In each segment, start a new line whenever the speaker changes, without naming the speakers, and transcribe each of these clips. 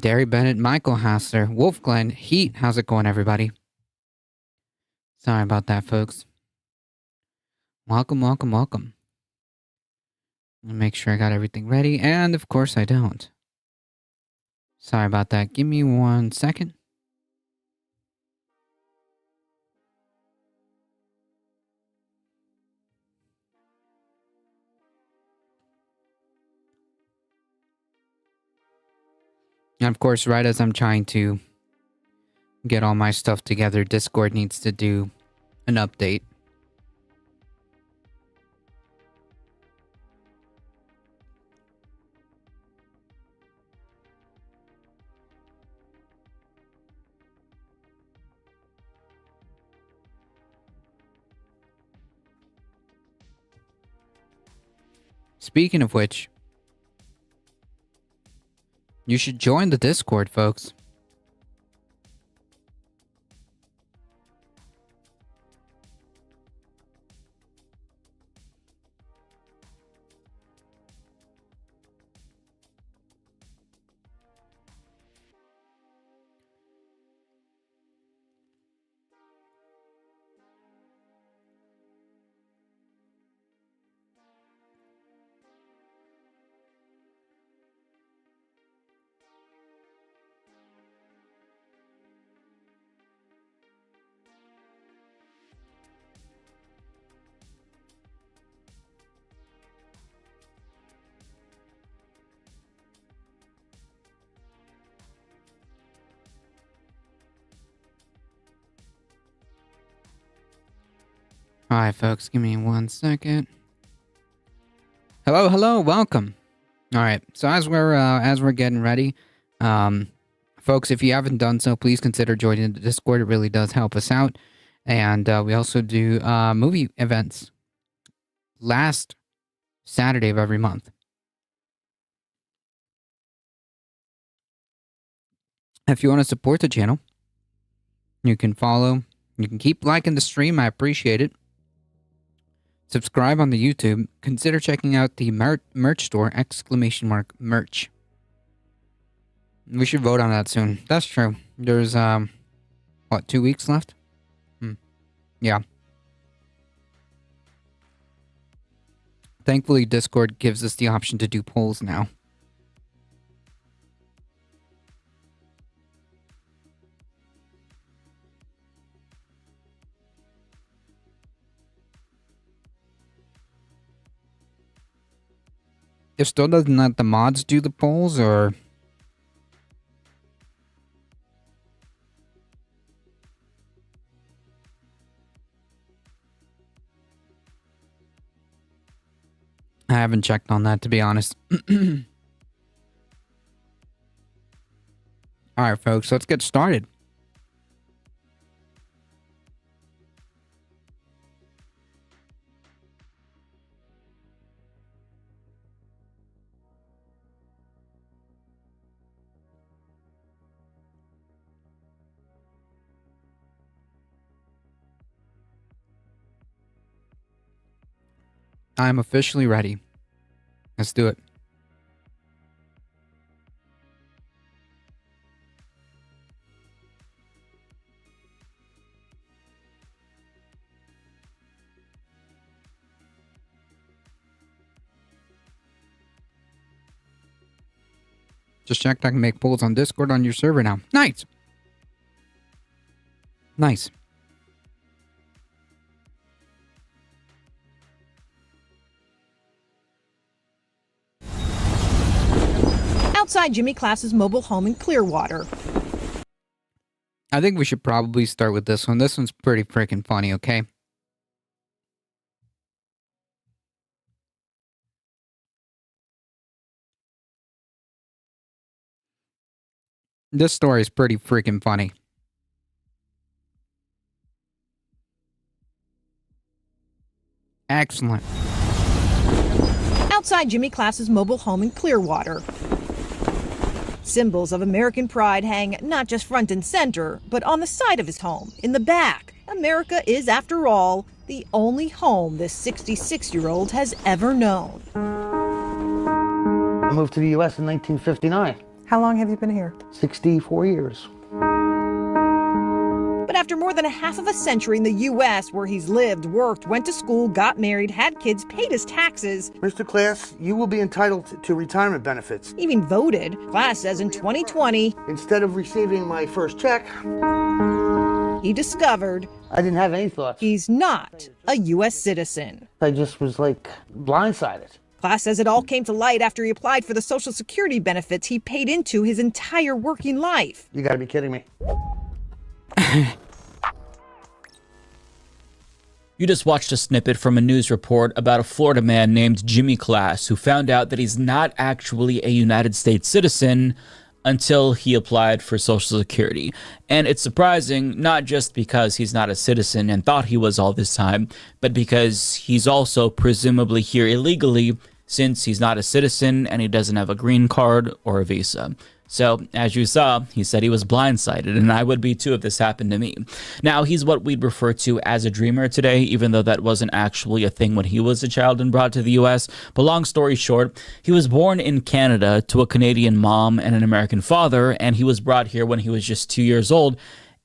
Derry Bennett, Michael Hassler, Wolf Glenn, Heat. How's it going, everybody? Sorry about that, folks. Welcome, welcome, welcome. Let me make sure I got everything ready, and of course I don't. Sorry about that. Give me 1 second. And of course, right as I'm trying to get all my stuff together, Discord needs to do an update. Speaking of which, you should join the Discord, folks. Alright, folks, give me 1 second. Hello, hello, welcome. Alright, so as we're getting ready, folks, if you haven't done so, please consider joining the Discord. It really does help us out. And we also do movie events last Saturday of every month. If you want to support the channel, you can follow. You can keep liking the stream. I appreciate it. Subscribe on the YouTube. Consider checking out the merch store, !merch. We should vote on that soon. That's true. There's, what, 2 weeks left? Yeah. Thankfully, Discord gives us the option to do polls now. It still doesn't let the mods do the polls, or... I haven't checked on that, to be honest. Alright, folks, let's get started. I'm officially ready. Let's do it. Just checked I can make polls on Discord on your server now. Nice! Nice.
Outside Jimmy Class's mobile home in Clearwater.
I think we should probably start with this one. This one's pretty freaking funny, okay? This story is pretty freaking funny. Excellent.
Outside Jimmy Class's mobile home in Clearwater. Symbols of American pride hang not just front and center, but on the side of his home, in the back. America is, after all, the only home this 66-year-old has ever known.
I moved to the U.S. in 1959. How long have you been here?
64 years.
But after more than a half of a century in the U.S., where he's lived, worked, went to school, got married, had kids, paid his taxes,
Mr. Class, you will be entitled to retirement benefits.
even voted, Class says in 2020,
Instead of receiving my first check,
he discovered
I didn't have any thoughts.
he's not a U.S. citizen.
I just was like blindsided.
Class says it all came to light after he applied for the Social Security benefits he paid into his entire working life.
You gotta be kidding me.
You just watched a snippet from a news report about a Florida man named Jimmy Class who found out that he's not actually a United States citizen until he applied for Social Security. And it's surprising, not just because he's not a citizen and thought he was all this time, but because he's also presumably here illegally since he's not a citizen and he doesn't have a green card or a visa. So, as you saw, he said he was blindsided, and I would be too if this happened to me. Now, he's what we'd refer to as a dreamer today, even though that wasn't actually a thing when he was a child and brought to the U.S. But long story short, he was born in Canada to a Canadian mom and an American father, and he was brought here when he was just 2 years old,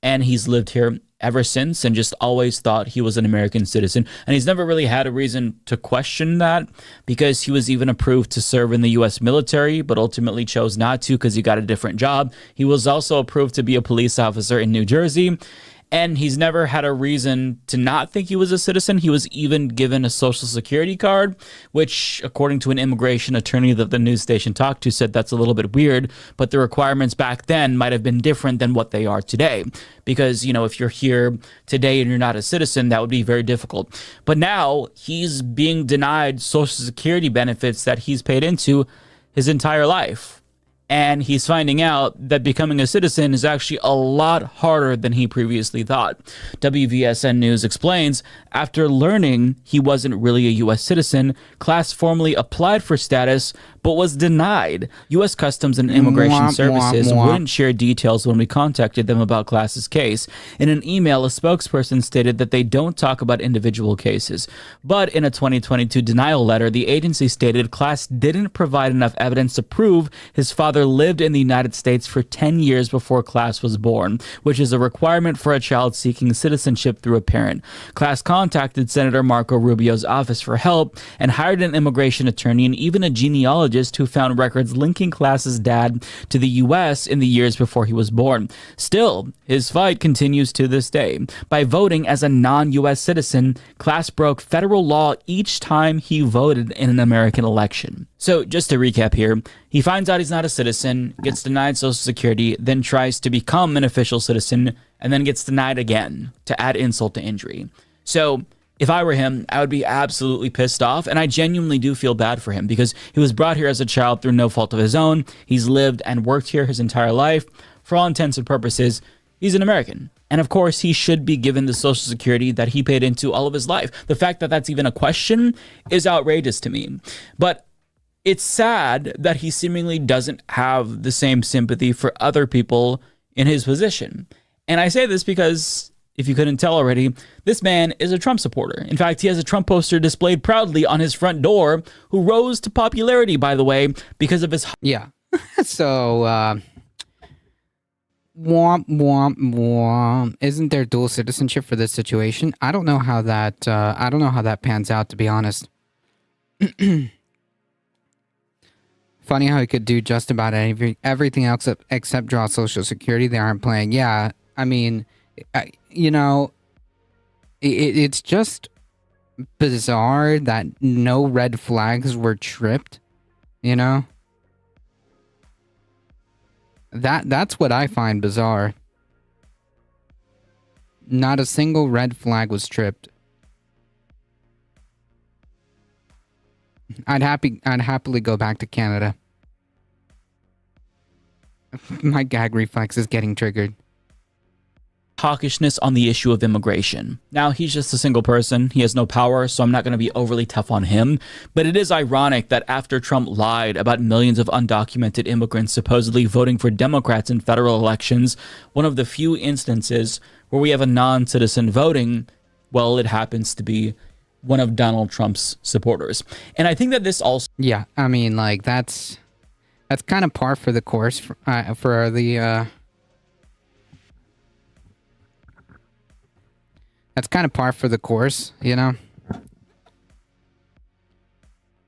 and he's lived here ever since and just always thought he was an American citizen. And he's never really had a reason to question that because he was even approved to serve in the U.S. military, but ultimately chose not to because he got a different job. He was also approved to be a police officer in New Jersey. And he's never had a reason to not think he was a citizen. He was even given a Social Security card, which, according to an immigration attorney that the news station talked to, said that's a little bit weird, but the requirements back then might have been different than what they are today. Because, you know, if you're here today and you're not a citizen, that would be very difficult. But now he's being denied Social Security benefits that he's paid into his entire life. And he's finding out that becoming a citizen is actually a lot harder than he previously thought. WVSN News explains, after learning he wasn't really a U.S. citizen, Class formally applied for status, but was denied. U.S. Customs and Immigration Services wouldn't share details when we contacted them about Class's case. In an email, a spokesperson stated that they don't talk about individual cases. But in a 2022 denial letter, the agency stated Class didn't provide enough evidence to prove his father lived in the United States for 10 years before Class was born, which is a requirement for a child seeking citizenship through a parent. Class contacted Senator Marco Rubio's office for help and hired an immigration attorney and even a genealogist who found records linking Class's dad to the U.S. in the years before he was born. Still, his fight continues to this day. By voting as a non-U.S. citizen, Class broke federal law each time he voted in an American election. So, just to recap here, he finds out he's not a citizen, gets denied Social Security, then tries to become an official citizen, and then gets denied again to add insult to injury. So, if I were him, I would be absolutely pissed off, and I genuinely do feel bad for him because he was brought here as a child through no fault of his own. He's lived and worked here his entire life. For all intents and purposes, he's an American. And of course, he should be given the Social Security that he paid into all of his life. The fact that that's even a question is outrageous to me. But it's sad that he seemingly doesn't have the same sympathy for other people in his position. And I say this because, if you couldn't tell already, this man is a Trump supporter. In fact, he has a Trump poster displayed proudly on his front door, who rose to popularity, by the way, because of his...
Yeah. So, womp, womp, womp. Isn't there dual citizenship for this situation? I don't know how that pans out, to be honest. Funny how he could do just about everything else except draw Social Security. They aren't playing. Yeah, I mean, you know, it's just bizarre that no red flags were tripped, you know? That's what I find bizarre. Not a single red flag was tripped. I'd happily go back to Canada. My gag reflex is getting triggered.
Hawkishness on the issue of immigration. Now, he's just a single person. He has no power, so I'm not going to be overly tough on him. But it is ironic that after Trump lied about millions of undocumented immigrants supposedly voting for Democrats in federal elections, one of the few instances where we have a non-citizen voting, well, it happens to be one of Donald Trump's supporters. And I think that this also...
Yeah, I mean, like, that's That's kind of par for the course for the. That's kind of par for the course, you know.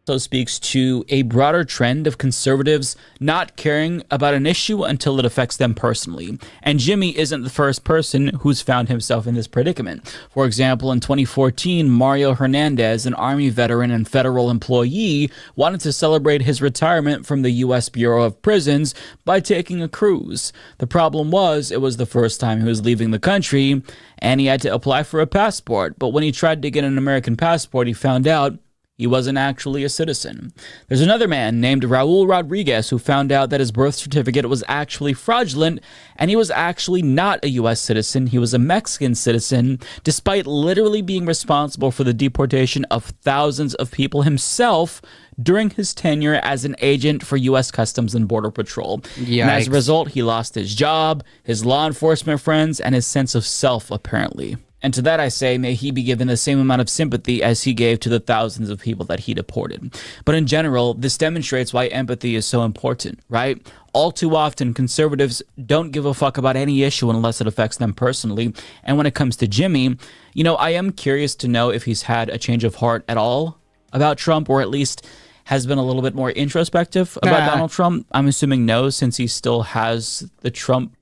Also speaks to a broader trend of conservatives not caring about an issue until it affects them personally. And Jimmy isn't the first person who's found himself in this predicament. For example, in 2014, Mario Hernandez, an Army veteran and federal employee, wanted to celebrate his retirement from the U.S. Bureau of Prisons by taking a cruise. The problem was, it was the first time he was leaving the country, and he had to apply for a passport. But when he tried to get an American passport, he found out he wasn't actually a citizen. There's another man named Raul Rodriguez who found out that his birth certificate was actually fraudulent, and he was actually not a U.S. citizen. He was a Mexican citizen, despite literally being responsible for the deportation of thousands of people himself during his tenure as an agent for U.S. Customs and Border Patrol.
Yikes.
And as a result, he lost his job, his law enforcement friends, and his sense of self, apparently. And to that I say, may he be given the same amount of sympathy as he gave to the thousands of people that he deported. But in general, this demonstrates why empathy is so important, right? All too often, conservatives don't give a fuck about any issue unless it affects them personally. And when it comes to Jimmy, you know, I am curious to know if he's had a change of heart at all about Trump, or at least has been a little bit more introspective about Donald Trump. I'm assuming no, since he still has the Trump.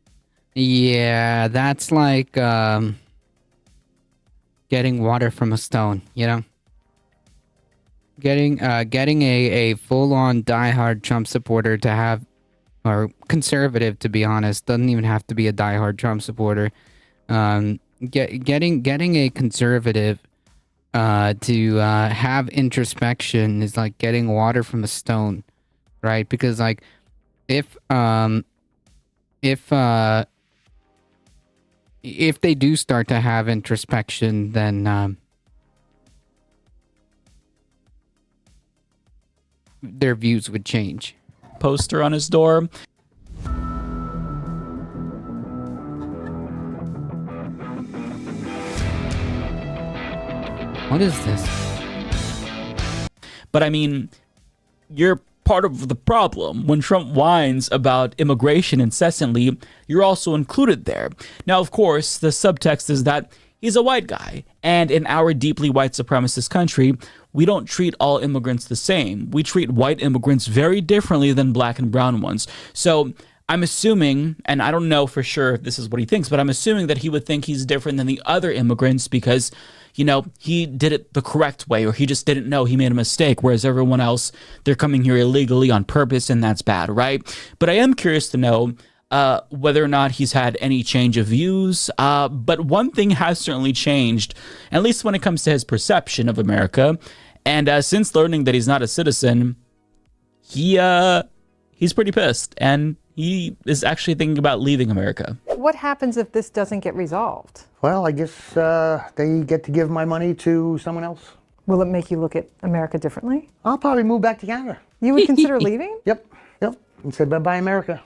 Yeah, that's like getting water from a stone, you know? Getting a full-on diehard Trump supporter to have, or conservative to be honest, doesn't even have to be a diehard Trump supporter. Getting a conservative to have introspection is like getting water from a stone, right? Because like if they do start to have introspection, then their views would change.
Poster on his door.
What is this?
But I mean, you're part of the problem. When Trump whines about immigration incessantly, you're also included there. Now, of course, the subtext is that he's a white guy. And in our deeply white supremacist country, we don't treat all immigrants the same. We treat white immigrants very differently than black and brown ones. So I'm assuming, and I don't know for sure if this is what he thinks, but I'm assuming that he would think he's different than the other immigrants because, you know, he did it the correct way, or he just didn't know, he made a mistake, whereas everyone else, they're coming here illegally on purpose, and that's bad, right? But I am curious to know whether or not he's had any change of views. But one thing has certainly changed, at least when it comes to his perception of America. And since learning that he's not a citizen, he's pretty pissed, and he is actually thinking about leaving America.
What happens if this doesn't get resolved?
Well, I guess they get to give my money to someone else.
Will it make you look at America differently?
I'll probably move back to Canada.
You would consider leaving?
Yep. And say bye-bye, America.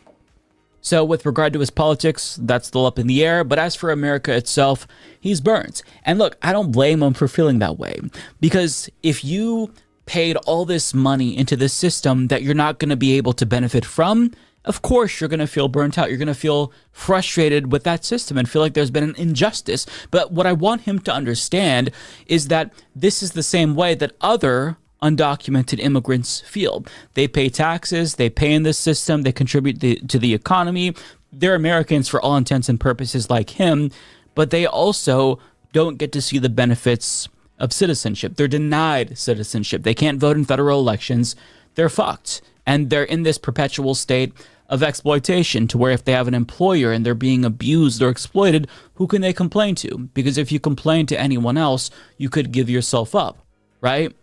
So with regard to his politics, that's still up in the air. But as for America itself, he's burnt. And look, I don't blame him for feeling that way. Because if you paid all this money into this system that you're not going to be able to benefit from, of course you're going to feel burnt out. You're going to feel frustrated with that system and feel like there's been an injustice. But what I want him to understand is that this is the same way that other undocumented immigrants feel. They pay taxes, they pay in this system, they contribute to the economy. They're Americans for all intents and purposes like him, but they also don't get to see the benefits of citizenship. They're denied citizenship. They can't vote in federal elections. They're fucked. And they're in this perpetual state of exploitation to where if they have an employer and they're being abused or exploited, who can they complain to? Because if you complain to anyone else, you could give yourself up, right?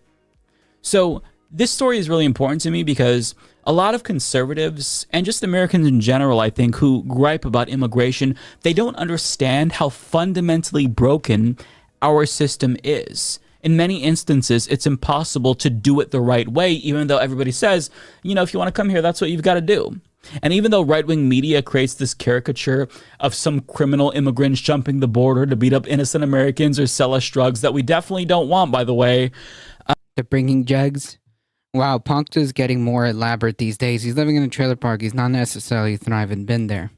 So this story is really important to me because a lot of conservatives and just Americans in general, I think, who gripe about immigration, they don't understand how fundamentally broken our system is. In many instances, it's impossible to do it the right way, even though everybody says, you know, if you want to come here, that's what you've got to do. And even though right-wing media creates this caricature of some criminal immigrants jumping the border to beat up innocent Americans or sell us drugs that we definitely don't want, by the way.
They're bringing jugs. Wow, Punked is getting more elaborate these days. He's living in a trailer park. He's not necessarily thriving. Been there.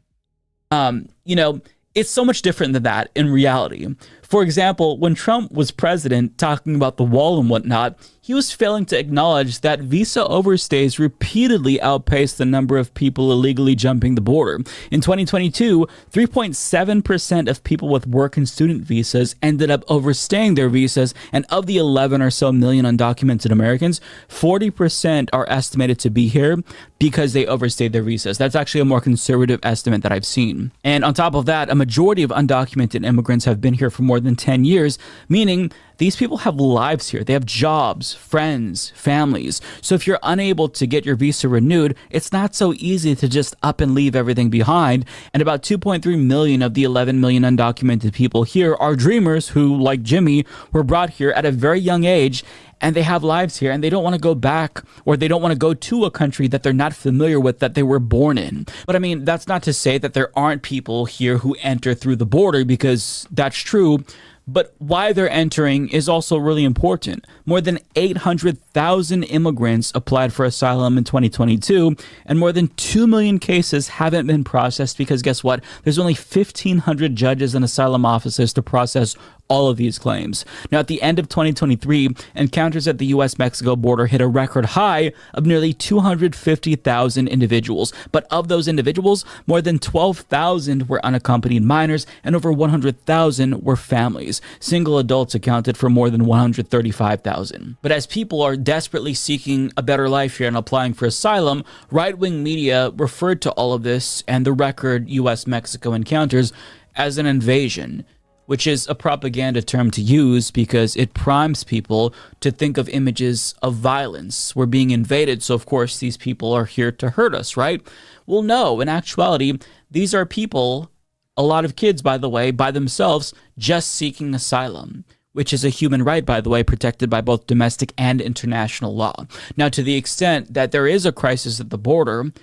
You know, it's so much different than that in reality. For example, when Trump was president, talking about the wall and whatnot, he was failing to acknowledge that visa overstays repeatedly outpaced the number of people illegally jumping the border. In 2022, 3.7% of people with work and student visas ended up overstaying their visas, and of the 11 or so million undocumented Americans, 40% are estimated to be here because they overstayed their visas. That's actually a more conservative estimate that I've seen. And on top of that, a majority of undocumented immigrants have been here for more than 10 years, meaning these people have lives here. They have jobs, friends, families. So if you're unable to get your visa renewed, it's not so easy to just up and leave everything behind. And about 2.3 million of the 11 million undocumented people here are dreamers who, like Jimmy, were brought here at a very young age, and they have lives here, and they don't want to go back, or they don't want to go to a country that they're not familiar with, that they were born in. But I mean, that's not to say that there aren't people here who enter through the border, because that's true. But why they're entering is also really important. More than 800,000 immigrants applied for asylum in 2022, and more than 2 million cases haven't been processed because guess what? There's only 1,500 judges and asylum officers to process all of these claims. Now, at the end of 2023, encounters at the U.S.-Mexico border hit a record high of nearly 250,000 individuals. But of those individuals, more than 12,000 were unaccompanied minors, and over 100,000 were families. Single adults accounted for more than 135,000. But as people are desperately seeking a better life here and applying for asylum, right-wing media referred to all of this and the record U.S.-Mexico encounters as an invasion, which is a propaganda term to use because it primes people to think of images of violence. We're being invaded, so of course these people are here to hurt us, right? Well, no, in actuality, these are people, a lot of kids, by the way, by themselves, just seeking asylum, which is a human right, by the way, protected by both domestic and international law. Now, to the extent that there is a crisis at the border,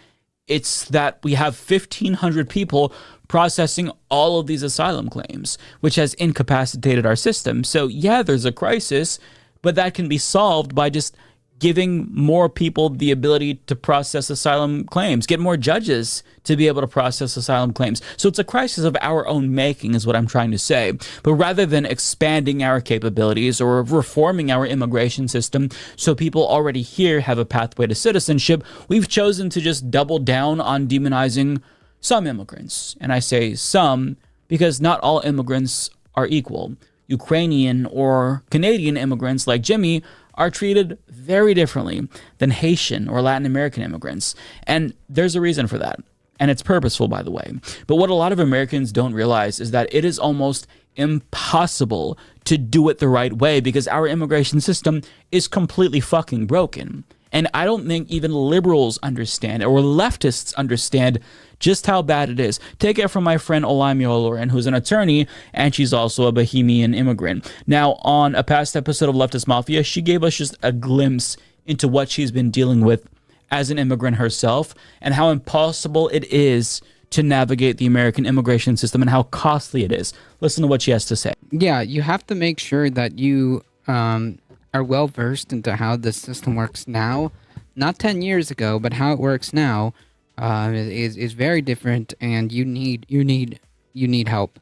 it's that we have 1,500 people processing all of these asylum claims, which has incapacitated our system. So yeah, there's a crisis, but that can be solved by just giving more people the ability to process asylum claims, get more judges to be able to process asylum claims. So it's a crisis of our own making is what I'm trying to say. But rather than expanding our capabilities or reforming our immigration system so people already here have a pathway to citizenship, we've chosen to just double down on demonizing some immigrants. And I say some because not all immigrants are equal. Ukrainian or Canadian immigrants like Jimmy are treated very differently than Haitian or Latin American immigrants. And there's a reason for that. And it's purposeful, by the way. But what a lot of Americans don't realize is that it is almost impossible to do it the right way because our immigration system is completely fucking broken. And I don't think even liberals understand or leftists understand just how bad it is. Take it from my friend Olaimi Olorin, who's an attorney, and she's also a Bahamian immigrant. Now, on a past episode of Leftist Mafia, she gave us just a glimpse into what she's been dealing with as an immigrant herself and how impossible it is to navigate the American immigration system and how costly it is. Listen to what she has to say.
Yeah, you have to make sure that you are well versed into how the system works now, not 10 years ago, but how it works now is very different, and you need help.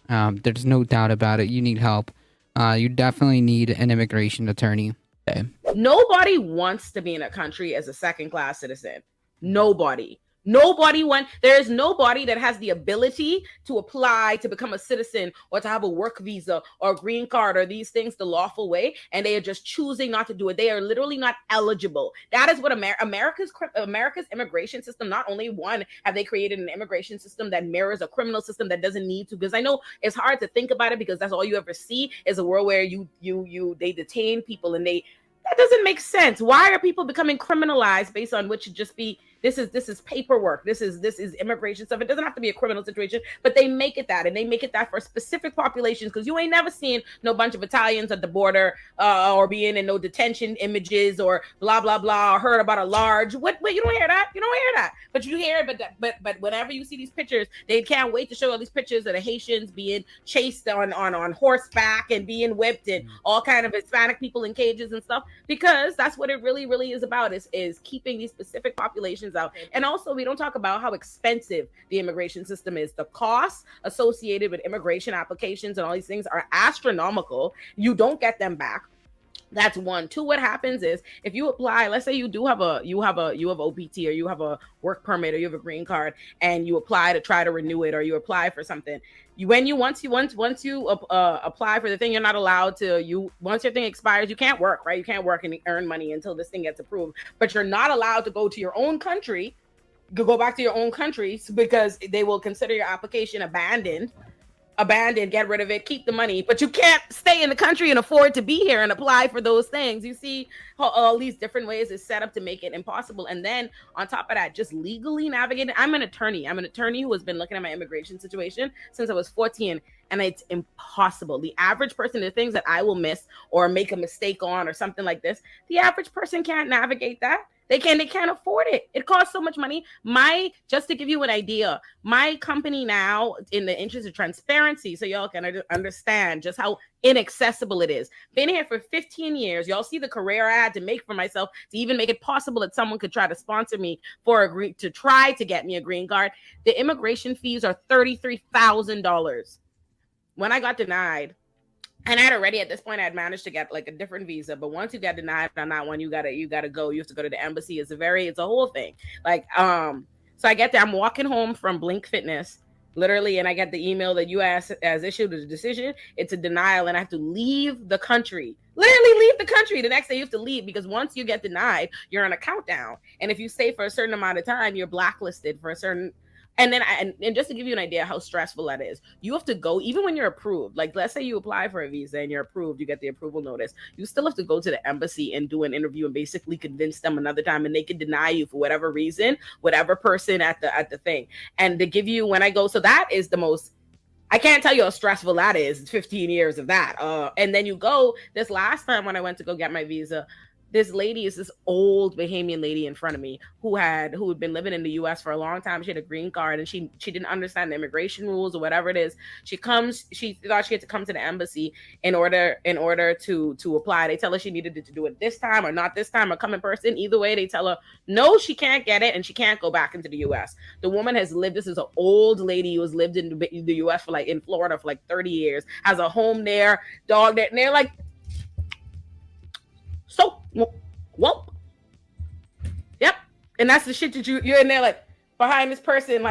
There's no doubt about it. You need help. You definitely need an immigration attorney.
Okay.
Nobody wants to be in a country as a second-class citizen. Nobody. There is nobody that has the ability to apply to become a citizen or to have a work visa or a green card or these things the lawful way, and they are just choosing not to do it. They are literally not eligible. That is what America's immigration system, not only one, have they created an immigration system that mirrors a criminal system that doesn't need to, because I know it's hard to think about it because that's all you ever see is a world where they detain people and that doesn't make sense. Why are people becoming criminalized based on what should just be This is paperwork. This is immigration stuff. It doesn't have to be a criminal situation, but they make it that, and they make it that for specific populations, because you ain't never seen no bunch of Italians at the border or being in no detention images or blah blah blah, or heard about a large what you don't hear that. You don't hear that, but you hear it. But whenever you see these pictures, they can't wait to show all these pictures of the Haitians being chased on horseback and being whipped, and all kind of Hispanic people in cages and stuff, because that's what it really is about, is keeping these specific populations out. And also, we don't talk about how expensive the immigration system is. The costs associated with immigration applications and all these things are astronomical. You don't get them back. That's one. Two, what happens is, if you apply, let's say you have OPT, or you have a work permit, or you have a green card, and you apply to try to renew it, or you apply for something. Once you apply for the thing, you're not allowed to. Once your thing expires, you can't work, right? You can't work and earn money until this thing gets approved. But you're not allowed to go to your own country, go back to your own country, because they will consider your application abandoned, get rid of it, keep the money, but you can't stay in the country and afford to be here and apply for those things. You see how all these different ways is set up to make it impossible. And then on top of that, just legally navigating. I'm an attorney who has been looking at my immigration situation since I was 14, and it's impossible. The average person, the things that I will miss or make a mistake on or something like this, the average person can't navigate that. They can't afford it. It costs so much money. Just to give you an idea, my company now, in the interest of transparency, so y'all can understand just how inaccessible it is. Been here for 15 years. Y'all see the career I had to make for myself to even make it possible that someone could try to sponsor me to try to get me a green card. The immigration fees are $33,000. When I got denied, and at this point, I had managed to get like a different visa. But once you get denied on that one, you gotta go. You have to go to the embassy. It's a whole thing. So I get there. I'm walking home from Blink Fitness, literally, and I get the email that U.S. has issued a decision. It's a denial, and I have to leave the country. Literally leave the country. The next day you have to leave, because once you get denied, you're on a countdown. And if you stay for a certain amount of time, you're blacklisted for a certain. And then, and just to give you an idea how stressful that is, you have to go, even when you're approved. Like, let's say you apply for a visa and you're approved, you get the approval notice. You still have to go to the embassy and do an interview and basically convince them another time, and they can deny you for whatever reason, whatever person at the thing. And to give you, when I go, so that is the most, I can't tell you how stressful that is. It's 15 years of that. And then you go, this last time when I went to go get my visa, this lady is this old Bahamian lady in front of me who had been living in the U.S. for a long time. She had a green card, and she didn't understand the immigration rules or whatever it is. She thought she had to come to the embassy in order to apply. They tell her she needed to do it this time or not this time, or come in person. Either way, they tell her no, she can't get it, and she can't go back into the U.S. The woman has lived. This is an old lady who has lived in the U.S. for in Florida for 30 years, has a home there, dog there, and they're like. So, whoop. Yep. And that's the shit that you're in there behind this person,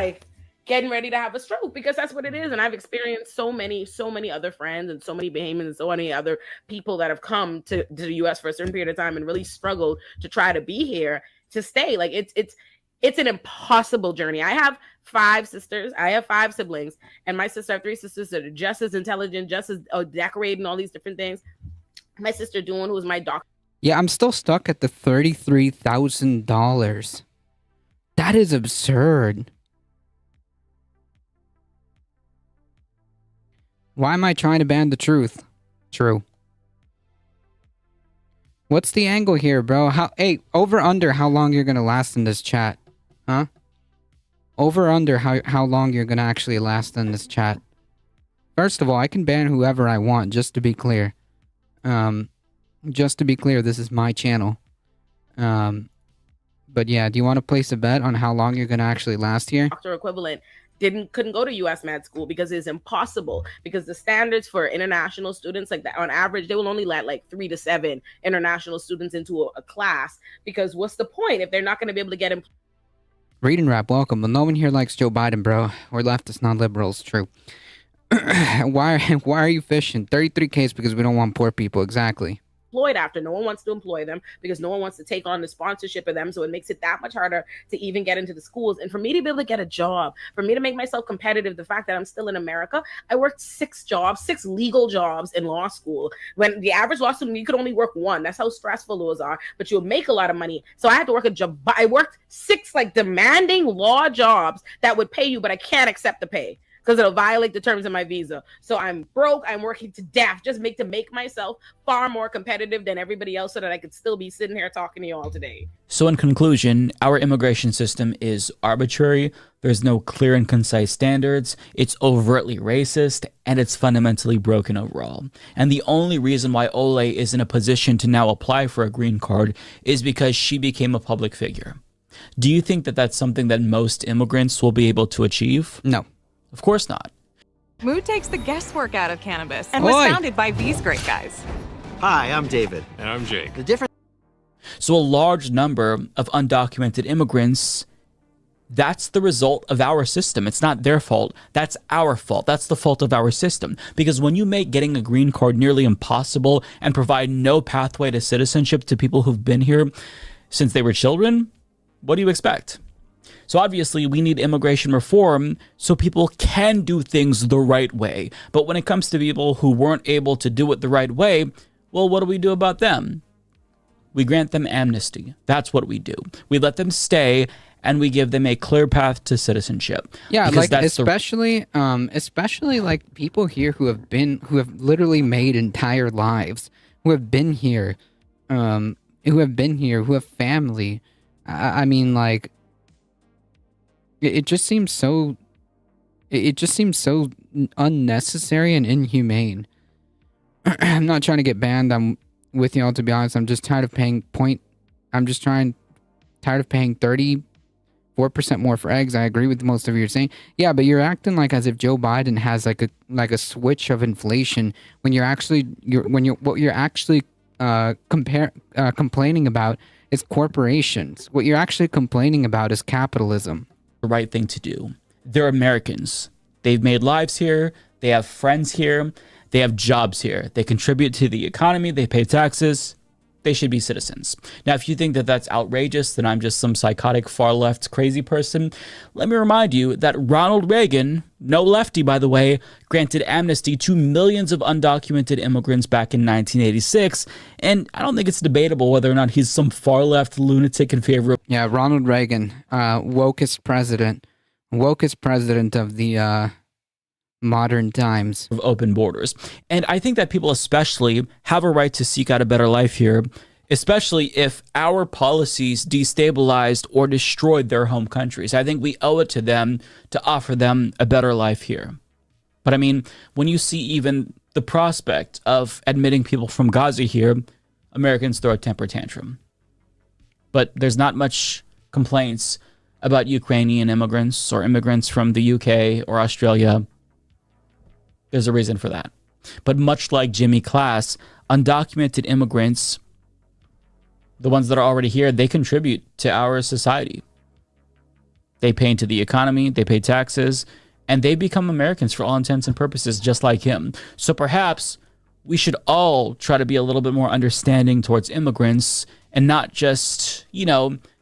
getting ready to have a stroke, because that's what it is. And I've experienced so many other friends and so many Bahamians and so many other people that have come to the U.S. for a certain period of time and really struggled to try to be here, to stay. It's an impossible journey. I have 5 sisters. I have 5 siblings, and my sister, I have 3 sisters that are just as intelligent, just as decorated, and all these different things. My sister Dawn, who is my doctor.
Yeah, I'm still stuck at the $33,000. That is absurd. Why am I trying to ban the truth? True. What's the angle here, bro? Hey, over under how long you're gonna last in this chat? Huh? Over under how long you're gonna actually last in this chat. First of all, I can ban whoever I want, just to be clear. Just to be clear, this is my channel. But yeah, do you want to place a bet on how long you're going to actually last here?
Doctor equivalent couldn't go to U.S. med school because it's impossible, because the standards for international students, like that, on average, they will only let 3 to 7 international students into a class, because what's the point if they're not going to be able to get in?
Read and rap, welcome. Well, no one here likes Joe Biden, bro. We're leftists, not liberals. True. Why are you fishing? 33K is because we don't want poor people. Exactly.
employed after. No one wants to employ them because no one wants to take on the sponsorship of them. So it makes it that much harder to even get into the schools. And for me to be able to get a job, for me to make myself competitive, the fact that I'm still in America, I worked 6 legal jobs in law school. When the average law student, you could only work 1. That's how stressful those are, but you'll make a lot of money. So I had to work a job. I worked 6 like demanding law jobs that would pay you, but I can't accept the pay because it'll violate the terms of my visa. So I'm broke. I'm working to death just to make myself far more competitive than everybody else so that I could still be sitting here talking to you all today.
So in conclusion, our immigration system is arbitrary. There's no clear and concise standards. It's overtly racist, and it's fundamentally broken overall. And the only reason why Ole is in a position to now apply for a green card is because she became a public figure. Do you think that that's something that most immigrants will be able to achieve?
No.
Of course not.
Mood takes the guesswork out of cannabis and was founded by these great guys.
Hi, I'm David.
And I'm Jake.
The difference.
So a large number of undocumented immigrants, that's the result of our system. It's not their fault. That's our fault. That's the fault of our system. Because when you make getting a green card nearly impossible and provide no pathway to citizenship to people who've been here since they were children, what do you expect? So obviously we need immigration reform so people can do things the right way. But when it comes to people who weren't able to do it the right way, well, what do we do about them? We grant them amnesty. That's what we do. We let them stay and we give them a clear path to citizenship.
Yeah,
Because
like especially like people here who have literally made entire lives, who have been here, who have family. I mean, like, it just seems so unnecessary and inhumane. I'm not trying to get banned. I'm with y'all, to be honest. I'm just tired of paying tired of paying 34% more for eggs. I agree with most of you saying. Yeah, but you're acting like as if Joe Biden has like a switch of inflation when what you're actually complaining about is corporations. What you're actually complaining about is capitalism.
The right thing to do. They're Americans. They've made lives here. They have friends here. They have jobs here. They contribute to the economy. They pay taxes. They should be citizens. Now, if you think that that's outrageous, then I'm just some psychotic far left crazy person. Let me remind you that Ronald Reagan, no lefty by the way, granted amnesty to millions of undocumented immigrants back in 1986. And I don't think it's debatable whether or not he's some far left lunatic in favor of.
Yeah, Ronald Reagan, wokest president of the modern times.
Of open borders. And I think that people especially have a right to seek out a better life here, especially if our policies destabilized or destroyed their home countries. I think we owe it to them to offer them a better life here. But I mean, when you see even the prospect of admitting people from Gaza here, Americans throw a temper tantrum. But there's not much complaints about Ukrainian immigrants or immigrants from the UK or Australia. There's a reason for that. But much like Jimmy Class, undocumented immigrants, the ones that are already here, they contribute to our society. They pay into the economy, they pay taxes, and they become Americans for all intents and purposes, just like him. So perhaps we should all try to be a little bit more understanding towards immigrants and not just,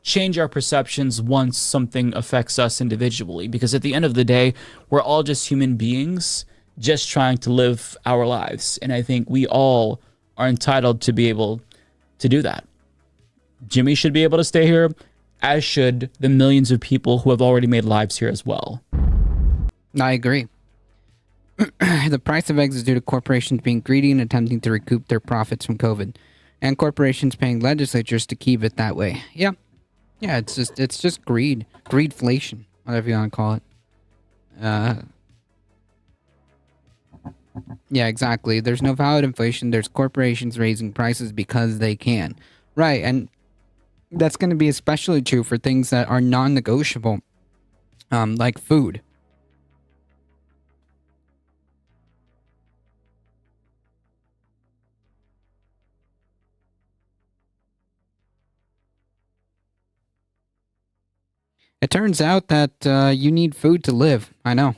change our perceptions once something affects us individually. Because at the end of the day, we're all just human beings just trying to live our lives. And I think we all are entitled to be able to do that. Jimmy should be able to stay here, as should the millions of people who have already made lives here as well.
I agree. The price of eggs is due to corporations being greedy and attempting to recoup their profits from COVID, and corporations paying legislatures to keep it that way. Yeah, it's just greedflation, whatever you want to call it. Yeah, exactly. There's no valid inflation. There's corporations raising prices because they can. Right, and that's going to be especially true for things that are non-negotiable, like food. It turns out that you need food to live. I know.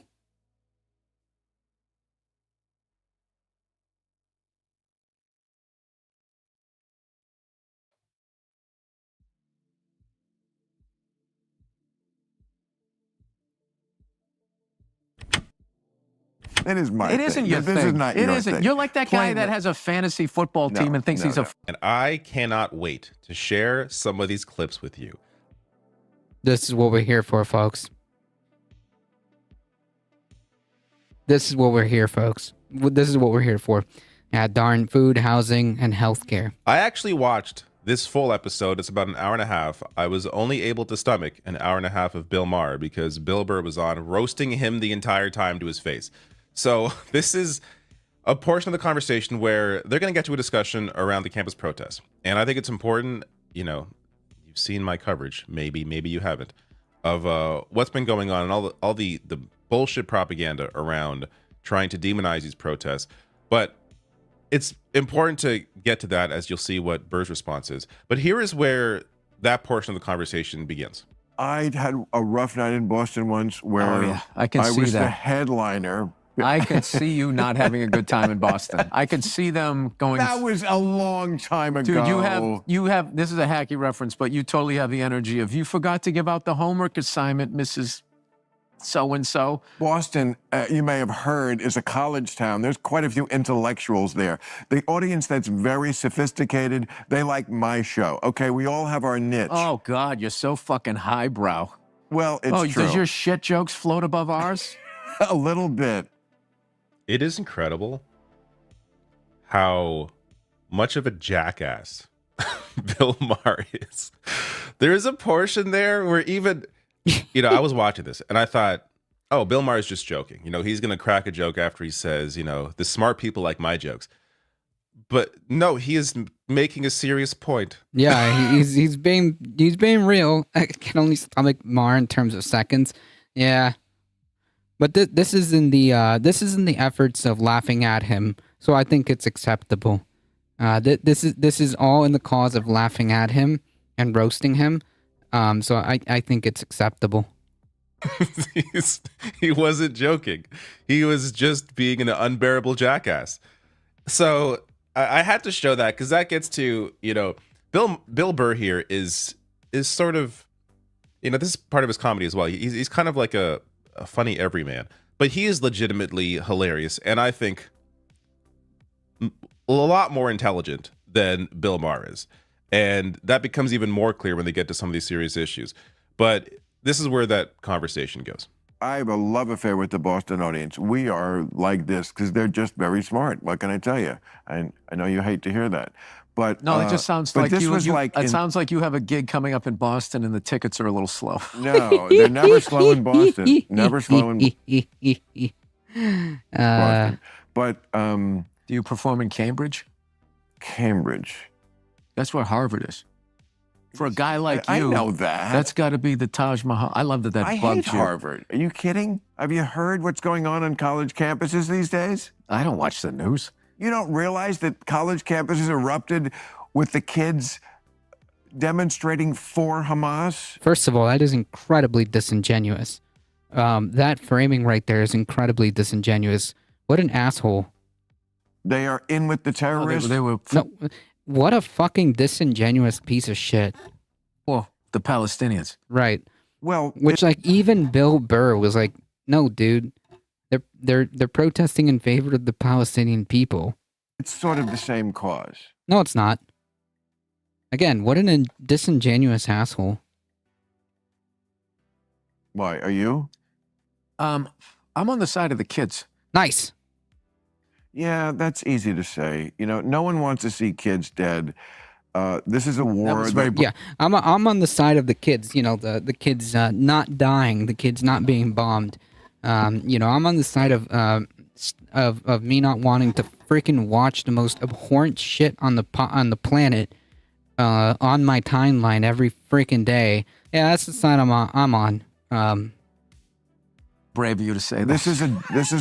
It is my
It
thing.
isn't your
This
thing.
is not
It
your
isn't.
thing.
You're like that guy
Plain
that has a fantasy football team and thinks he's a.
And I cannot wait to share some of these clips with you.
This is what we're here for, folks. This is what we're here, folks. This is what we're here for. Darn food, housing, and healthcare.
I actually watched this full episode. It's about an hour and a half. I was only able to stomach an hour and a half of Bill Maher because Bill Burr was on, roasting him the entire time to his face. So this is a portion of the conversation where they're going to get to a discussion around the campus protests. And I think it's important, you know, you've seen my coverage, maybe you haven't, of what's been going on and all the bullshit propaganda around trying to demonize these protests. But it's important to get to that, as you'll see what Burr's response is. But here is where that portion of the conversation begins.
I had a rough night in Boston once where
I can see
was the
that.
headliner.
I could see you not having a good time in Boston. I could see them going.
That was a long time ago.
Dude, you have. This is a hacky reference, but you totally have the energy of you forgot to give out the homework assignment, Mrs. So-and-so.
Boston, you may have heard, is a college town. There's quite a few intellectuals there. The audience that's very sophisticated, they like my show. Okay, we all have our niche.
Oh, God, you're so fucking highbrow.
Well, it's true.
Does your shit jokes float above ours?
A little bit.
It is incredible how much of a jackass Bill Maher is. There is a portion there where even... You know, I was watching this and I thought, oh, Bill Maher is just joking. You know, he's going to crack a joke after he says, you know, the smart people like my jokes. But no, he is making a serious point.
Yeah, he's being real. I can only stomach Maher in terms of seconds. Yeah, but this is in the efforts of laughing at him. So I think it's acceptable. This is all in the cause of laughing at him and roasting him. So I think it's acceptable.
He wasn't joking. He was just being an unbearable jackass. So I had to show that because that gets to, you know, Bill Burr here is sort of, you know, this is part of his comedy as well. He's kind of like a funny everyman, but he is legitimately hilarious. And I think a lot more intelligent than Bill Maher is. And that becomes even more clear when they get to some of these serious issues. But this is where that conversation goes.
I have a love affair with the Boston audience. We are like this because they're just very smart. What can I tell you? I know you hate to hear that. But
no, it just sounds like
this
you.
Was like
it sounds like you have a gig coming up in Boston, and the tickets are a little slow.
No, they're never slow in Boston. Never slow in Boston. But
do you perform in Cambridge?
Cambridge.
That's where Harvard is. For a guy like you,
I know that.
That's got to be the Taj Mahal. I love that
I
bugged
hate
you.
Harvard. Are you kidding? Have you heard what's going on college campuses these days?
I don't watch the news.
You don't realize that college campuses erupted with the kids demonstrating for Hamas?
First of all, that is incredibly disingenuous. That framing right there is incredibly disingenuous. What an asshole.
They are in with the terrorists?
They were...
No, what a fucking disingenuous piece of shit.
Well, the Palestinians.
Right.
Well,
which like even Bill Burr was like, no, dude, they're protesting in favor of the Palestinian people.
It's sort of the same cause.
No, it's not. Again, what an disingenuous asshole.
Why, are you?
I'm on the side of the kids.
Nice.
Yeah, that's easy to say. You know, no one wants to see kids dead. This is a war.
Yeah, I'm on the side of the kids. You know, the kids not dying, the kids not being bombed. You know, I'm on the side of me not wanting to freaking watch the most abhorrent shit on the planet on my timeline every freaking day. Yeah, that's the side I'm on.
Brave of you to say
this is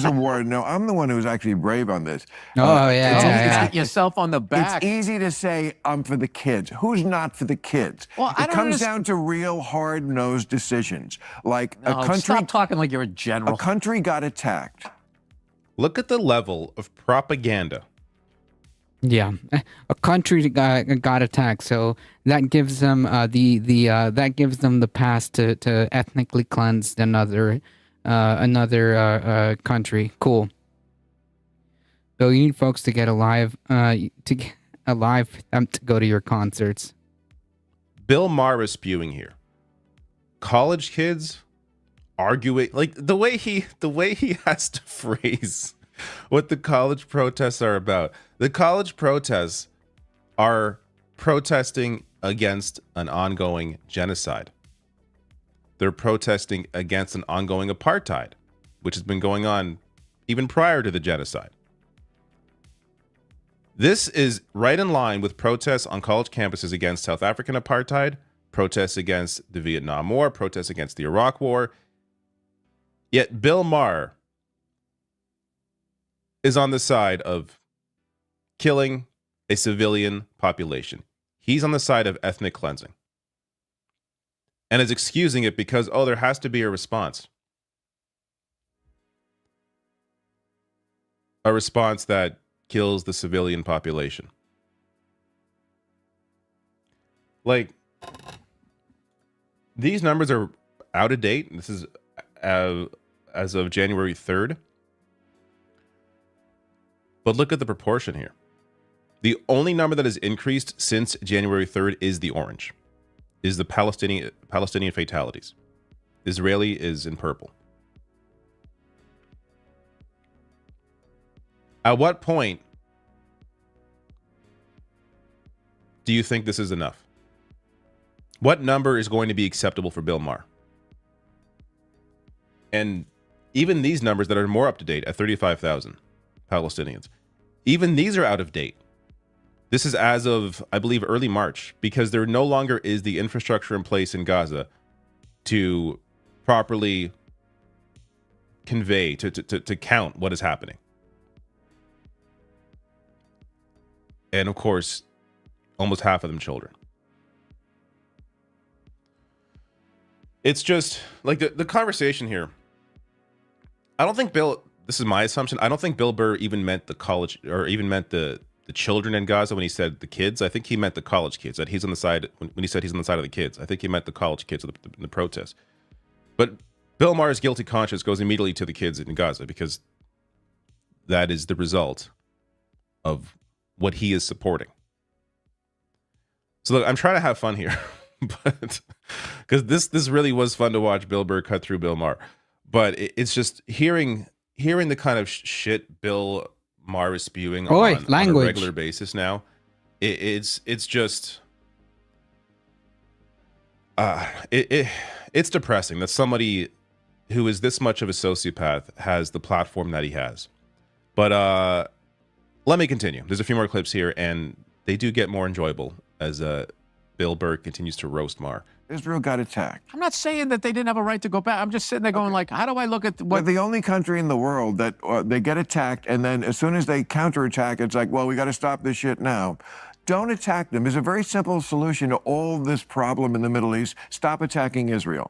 a war. No, I'm the one who's actually brave on this.
Pat yourself on the back.
It's easy to say I'm for the kids. Who's not for the kids?
Well,
it comes down to real hard-nosed decisions. Like a country.
Stop talking like you're a general.
A country got attacked.
Look at the level of propaganda.
Yeah, a country got attacked, so that gives them the pass to ethnically cleanse another country. Cool. Bill, you need folks to get alive, to get alive for them to go to your concerts.
Bill Maher is spewing here. College kids arguing, like the way he has to phrase what the college protests are about. The college protests are protesting against an ongoing genocide. They're protesting against an ongoing apartheid, which has been going on even prior to the genocide. This is right in line with protests on college campuses against South African apartheid, protests against the Vietnam War, protests against the Iraq War. Yet Bill Maher is on the side of killing a civilian population. He's on the side of ethnic cleansing. And is excusing it because, there has to be a response. A response that kills the civilian population. Like, these numbers are out of date. This is as of January 3rd. But look at the proportion here. The only number that has increased since January 3rd is the orange, is the Palestinian fatalities. Israeli is in purple. At what point do you think this is enough? What number is going to be acceptable for Bill Maher? And even these numbers that are more up to date at 35,000 Palestinians, even these are out of date. This is as of, I believe, early March, because there no longer is the infrastructure in place in Gaza to properly convey, to count what is happening. And of course, almost half of them children. It's just like the conversation here. I don't think this is my assumption, I don't think Bill Burr even meant the college, or even meant the children in Gaza when he said the kids. I think he meant the college kids, that he's on the side, when he said he's on the side of the kids, I think he meant the college kids in the protest. But Bill Maher's guilty conscience goes immediately to the kids in Gaza, because that is the result of what he is supporting. So look, I'm trying to have fun here, but because this really was fun to watch Bill Burr cut through Bill Maher. But it's just hearing the kind of shit Bill Maher is spewing on a regular basis now. It's just it's depressing that somebody who is this much of a sociopath has the platform that he has. But let me continue. There's a few more clips here, and they do get more enjoyable as Bill Burr continues to roast Maher.
Israel got attacked.
I'm not saying that they didn't have a right to go back. I'm just sitting there going like, how do I look at what...
We're the only country in the world that they get attacked, and then as soon as they counterattack, it's like, well, we got to stop this shit now. Don't attack them. There's a very simple solution to all this problem in the Middle East. Stop attacking Israel.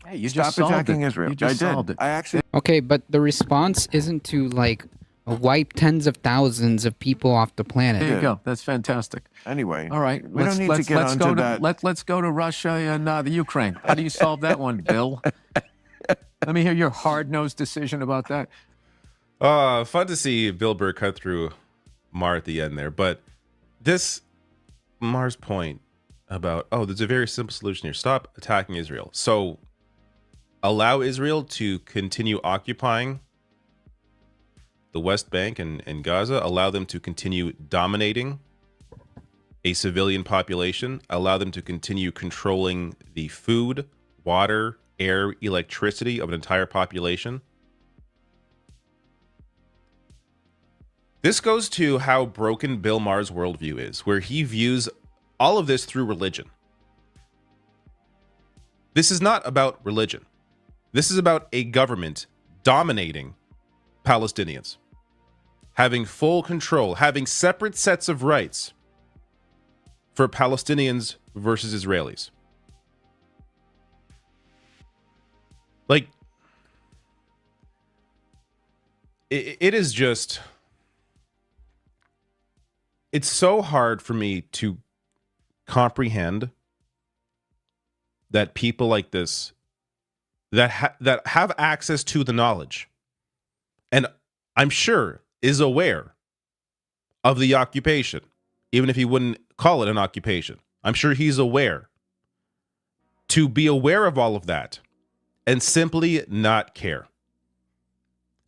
Hey, you
Stop
just solved
attacking
it.
Israel.
You just solved it.
I actually...
Okay, but the response isn't to, like, wipe tens of thousands of people off the planet.
There you go. That's fantastic.
Anyway,
all right.
We don't need to get onto that.
Let's go to Russia and the Ukraine. How do you solve that one, Bill? Let me hear your hard-nosed decision about that.
Fun to see Bill Burr cut through Maher at the end there. But this Maher's point about, there's a very simple solution here. Stop attacking Israel. So allow Israel to continue occupying the West Bank and Gaza, allow them to continue dominating a civilian population, allow them to continue controlling the food, water, air, electricity of an entire population. This goes to how broken Bill Maher's worldview is, where he views all of this through religion. This is not about religion. This is about a government dominating Palestinians, having full control, having separate sets of rights for Palestinians versus Israelis. Like, it is just, it's so hard for me to comprehend that people like this that have access to the knowledge, and I'm sure is aware of the occupation, even if he wouldn't call it an occupation. I'm sure he's aware. To be aware of all of that and simply not care.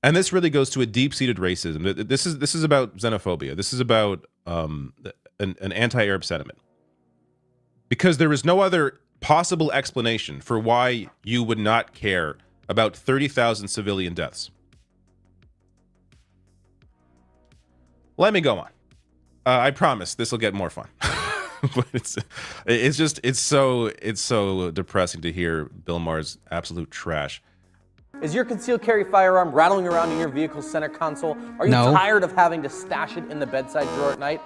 And this really goes to a deep-seated racism. This is about xenophobia. This is about an anti-Arab sentiment. Because there is no other possible explanation for why you would not care about 30,000 civilian deaths. Let me go on. I promise this will get more fun. But it's so depressing to hear Bill Maher's absolute trash.
Is your concealed carry firearm rattling around in your vehicle's center console? Are you tired of having to stash it in the bedside drawer at night?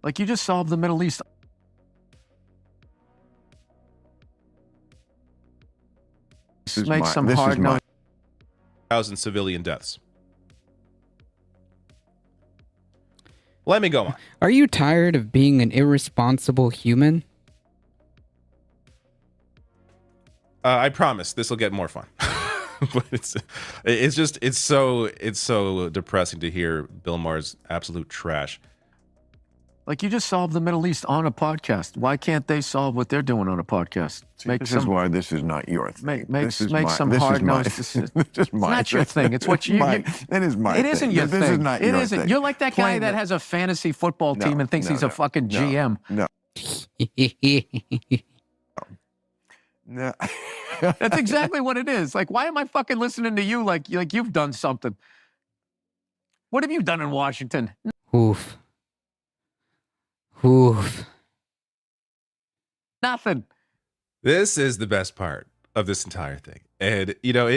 Like you just solved the Middle East. Make some hard noise.
1,000 civilian deaths. Let me go on.
Are you tired of being an irresponsible human?
I promise this will get more fun. But it's so depressing to hear Bill Maher's absolute trash.
Like you just solved the Middle East on a podcast. Why can't they solve what they're doing on a podcast?
This is why this is not your thing.
Make some hard noise. It's not your thing. It's what you.
It is my thing.
It isn't your thing.
This is not your thing.
You're like that guy that has a fantasy football team and thinks he's a fucking GM.
No.
That's exactly what it is. Like, why am I fucking listening to you like you've done something? What have you done in Washington?
Oof.
Nothing.
This is the best part of this entire thing. And, you know,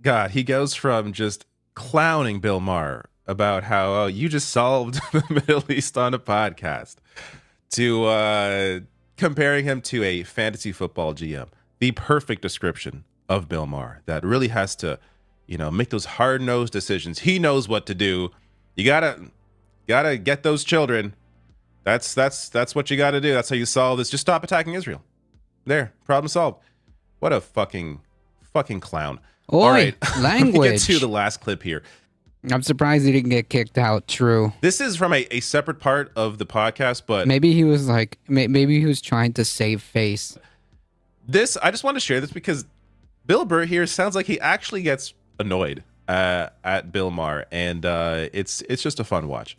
God, he goes from just clowning Bill Maher about how you just solved the Middle East on a podcast to comparing him to a fantasy football GM. The perfect description of Bill Maher that really has to, you know, make those hard-nosed decisions. He knows what to do. You gotta get those children. That's what you got to do. That's how you solve this. Just stop attacking Israel. There, problem solved. What a fucking clown.
Oi,
all right,
language.
Let me get to the last clip here.
I'm surprised he didn't get kicked out. True.
This is from a separate part of the podcast, but
maybe he was like, maybe he was trying to save face.
I just want to share this because Bill Burr here sounds like he actually gets annoyed at Bill Maher, and it's just a fun watch.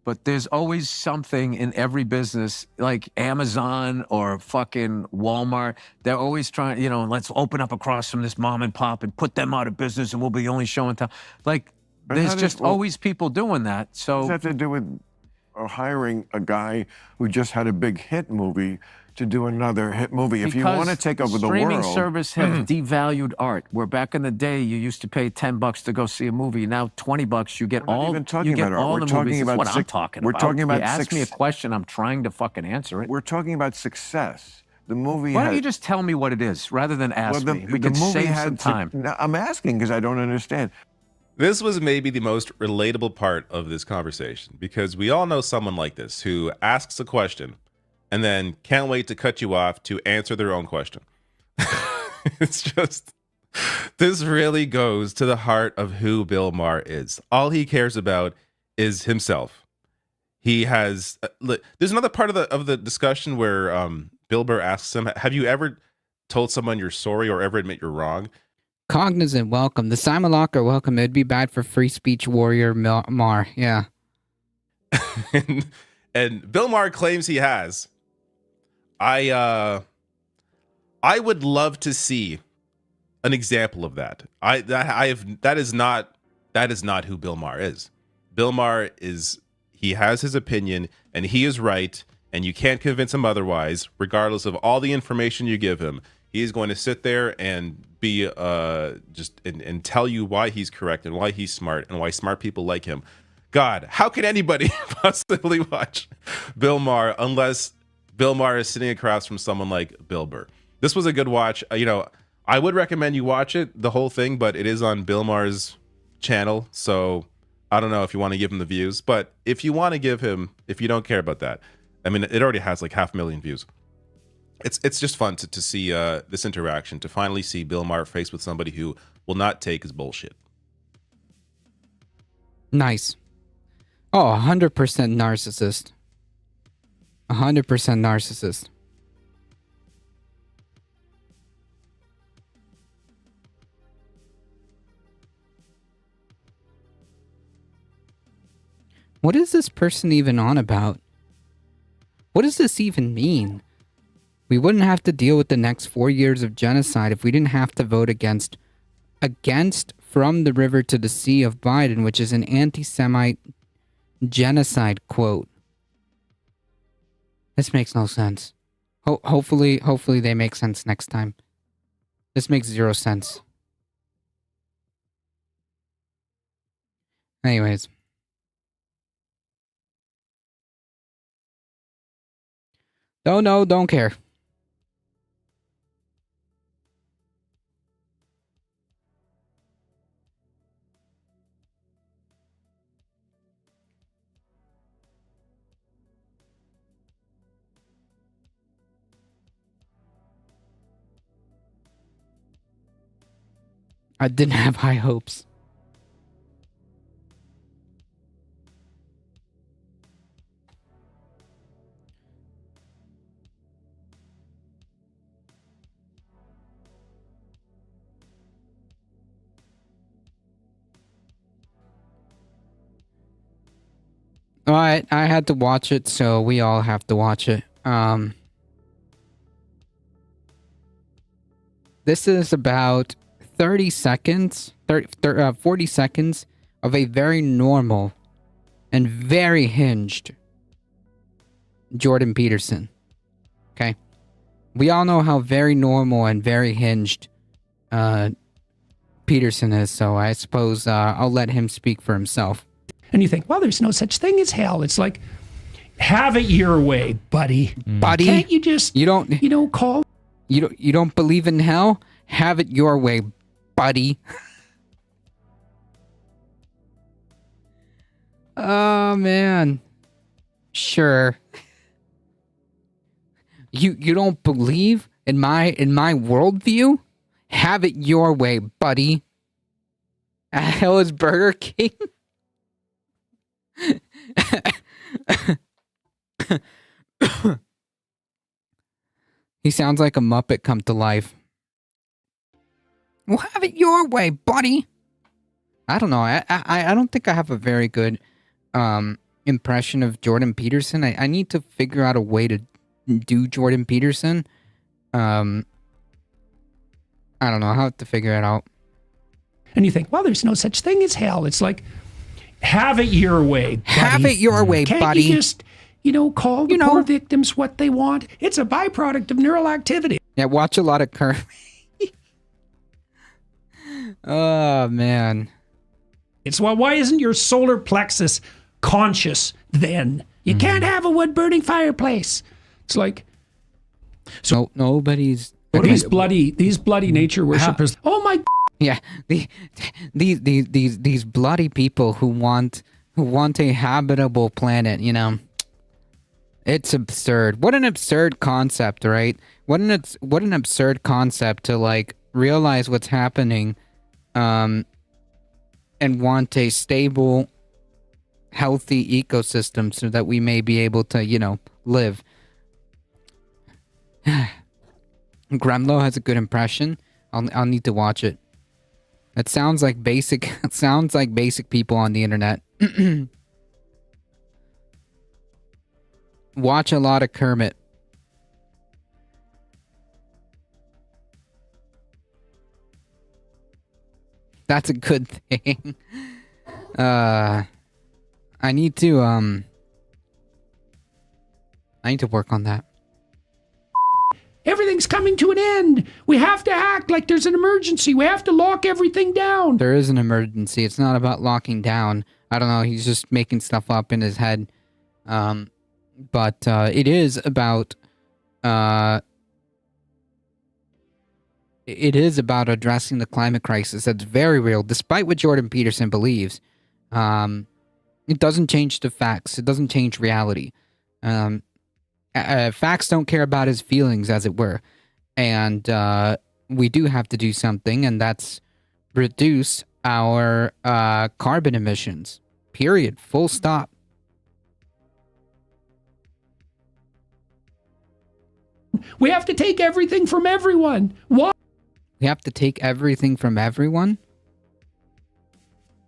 But there's always something in every business, like Amazon or fucking Walmart. They're always trying, let's open up across from this mom and pop and put them out of business and we'll be the only show in town. Like, there's just always people doing that. So
what does that have to do with hiring a guy who just had a big hit movie to do another hit movie? If you want to take over the world,
streaming service have devalued art. Where back in the day you used to pay $10 to go see a movie. Now $20 you get all.
Even talking
you get
about
all
art.
the
We're
movies.
talking about
That's what I'm talking
we're
about.
talking about
you ask me a question, I'm trying to fucking answer it.
We're talking about success. The movie.
Why don't you just tell me what it is rather than ask me? We could save some time.
No, I'm asking because I don't understand.
This was maybe the most relatable part of this conversation because we all know someone like this who asks a question and then can't wait to cut you off to answer their own question. It's just, this really goes to the heart of who Bill Maher is. All he cares about is himself. He has, there's another part of the discussion where Bill Burr asks him, have you ever told someone you're sorry or ever admit you're wrong?
Cognizant, welcome. The Simulacra, welcome. It'd be bad for free speech warrior Maher. Yeah.
and Bill Maher claims he has. I would love to see an example of that. That is not who Bill Maher is. Bill Maher he has his opinion and he is right, and you can't convince him otherwise, regardless of all the information you give him. He is going to sit there and be and tell you why he's correct and why he's smart and why smart people like him. God, how can anybody possibly watch Bill Maher unless Bill Maher is sitting across from someone like Bill Burr? This was a good watch. I would recommend you watch it, the whole thing, but it is on Bill Maher's channel, so I don't know if you want to give him the views. But if you want to give him, if you don't care about that, I mean, it already has like 500,000 views. It's just fun to see this interaction, to finally see Bill Maher faced with somebody who will not take his bullshit.
Nice. Oh, 100% narcissist. 100% narcissist. What is this person even on about? What does this even mean? We wouldn't have to deal with the next 4 years of genocide if we didn't have to vote against From the River to the Sea of Biden, which is an anti-Semite genocide quote. This makes no sense. Hopefully they make sense next time. This makes zero sense. Anyways. Don't know, don't care. I didn't have high hopes. Alright, I had to watch it, so we all have to watch it. This is about 40 seconds of a very normal and very hinged Jordan Peterson. Okay? We all know how very normal and very hinged Peterson is, so I suppose I'll let him speak for himself.
And you think, well, there's no such thing as hell. It's like, have it your way, buddy.
Buddy?
Can't you just, call?
You don't believe in hell? Have it your way, buddy. Oh, man. Sure. You don't believe in my worldview? Have it your way, buddy. Hell is Burger King? He sounds like a Muppet come to life. Well, have it your way, buddy. I don't know. I don't think I have a very good impression of Jordan Peterson. I need to figure out a way to do Jordan Peterson. I don't know. I'll have to figure it out.
And you think, well, there's no such thing as hell. It's like, have it your way, buddy.
Have it your way,
Can't
buddy.
You just, call the poor victims what they want. It's a byproduct of neural activity.
Yeah, watch a lot of Kermit. Oh, man.
It's, well, why isn't your solar plexus conscious then? You can't have a wood-burning fireplace. It's like...
So nobody's...
These bloody nature worshippers. Oh, my...
Yeah, these bloody people who want a habitable planet, It's absurd. What an absurd concept, right? What an absurd concept to realize what's happening, and want a stable, healthy ecosystem so that we may be able to, live. Gremlo has a good impression. I'll need to watch it. It sounds like basic. It sounds like basic people on the internet. Watch a lot of Kermit. That's a good thing. I need to work on that.
Everything's coming to an end. We have to act like there's an emergency. We have to lock everything down.
There is an emergency. It's not about locking down. I don't know. He's just making stuff up in his head. But it is about addressing the climate crisis. That's very real, despite what Jordan Peterson believes. It doesn't change the facts. It doesn't change reality. Facts don't care about his feelings, as it were. And we do have to do something, and that's reduce our carbon emissions. Period. Full stop.
We have to take everything from everyone. Why?
We have to take everything from everyone?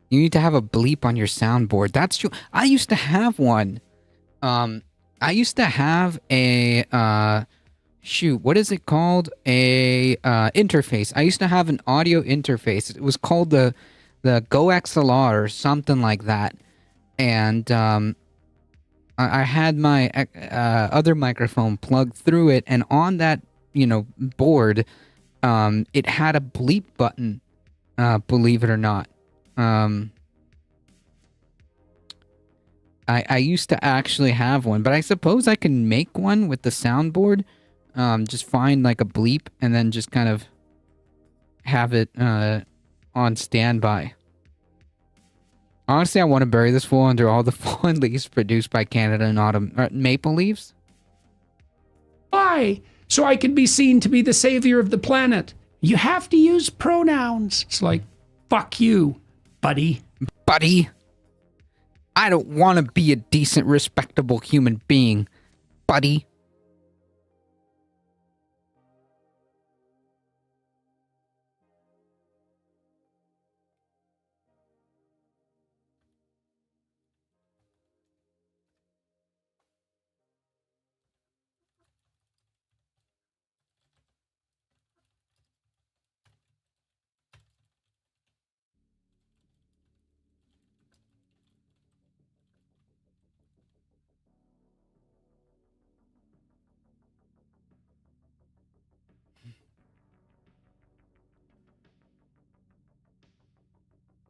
You need to have a bleep on your soundboard. That's true. I used to have one. I used to have a shoot, what is it called? A interface. I used to have an audio interface. It was called the Go XLR or something like that. And I had my other microphone plugged through it, and on that, board, it had a bleep button. Believe it or not. I used to actually have one, but I suppose I can make one with the soundboard. Just find like a bleep and then just kind of have it on standby. Honestly, I want to bury this fool under all the fallen leaves produced by Canada and autumn maple leaves.
Why? So I can be seen to be the savior of the planet. You have to use pronouns. It's like, fuck you, buddy.
Buddy. I don't want to be a decent, respectable human being, buddy.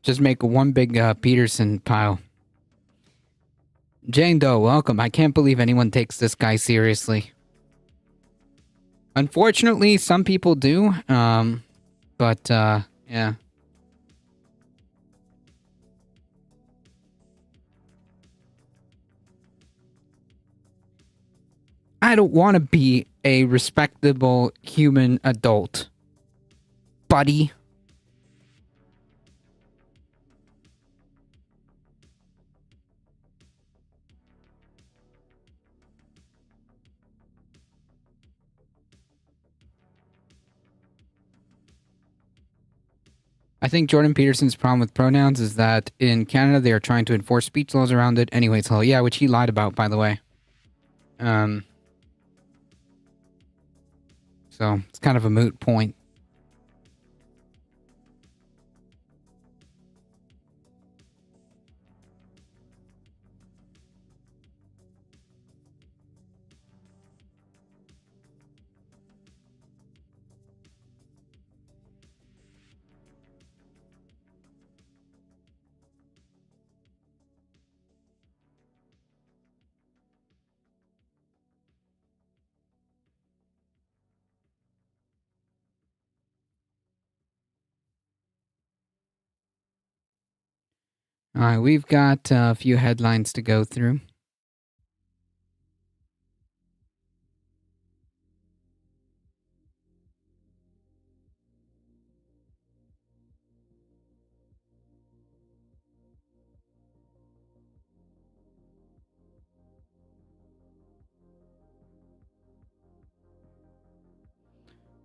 Just make one big Peterson pile. Jane Doe, welcome. I can't believe anyone takes this guy seriously. Unfortunately, some people do. But yeah. I don't want to be a respectable human adult, buddy. I think Jordan Peterson's problem with pronouns is that in Canada they are trying to enforce speech laws around it. Anyways, hell yeah, which he lied about, by the way. So it's kind of a moot point. All right, we've got a few headlines to go through.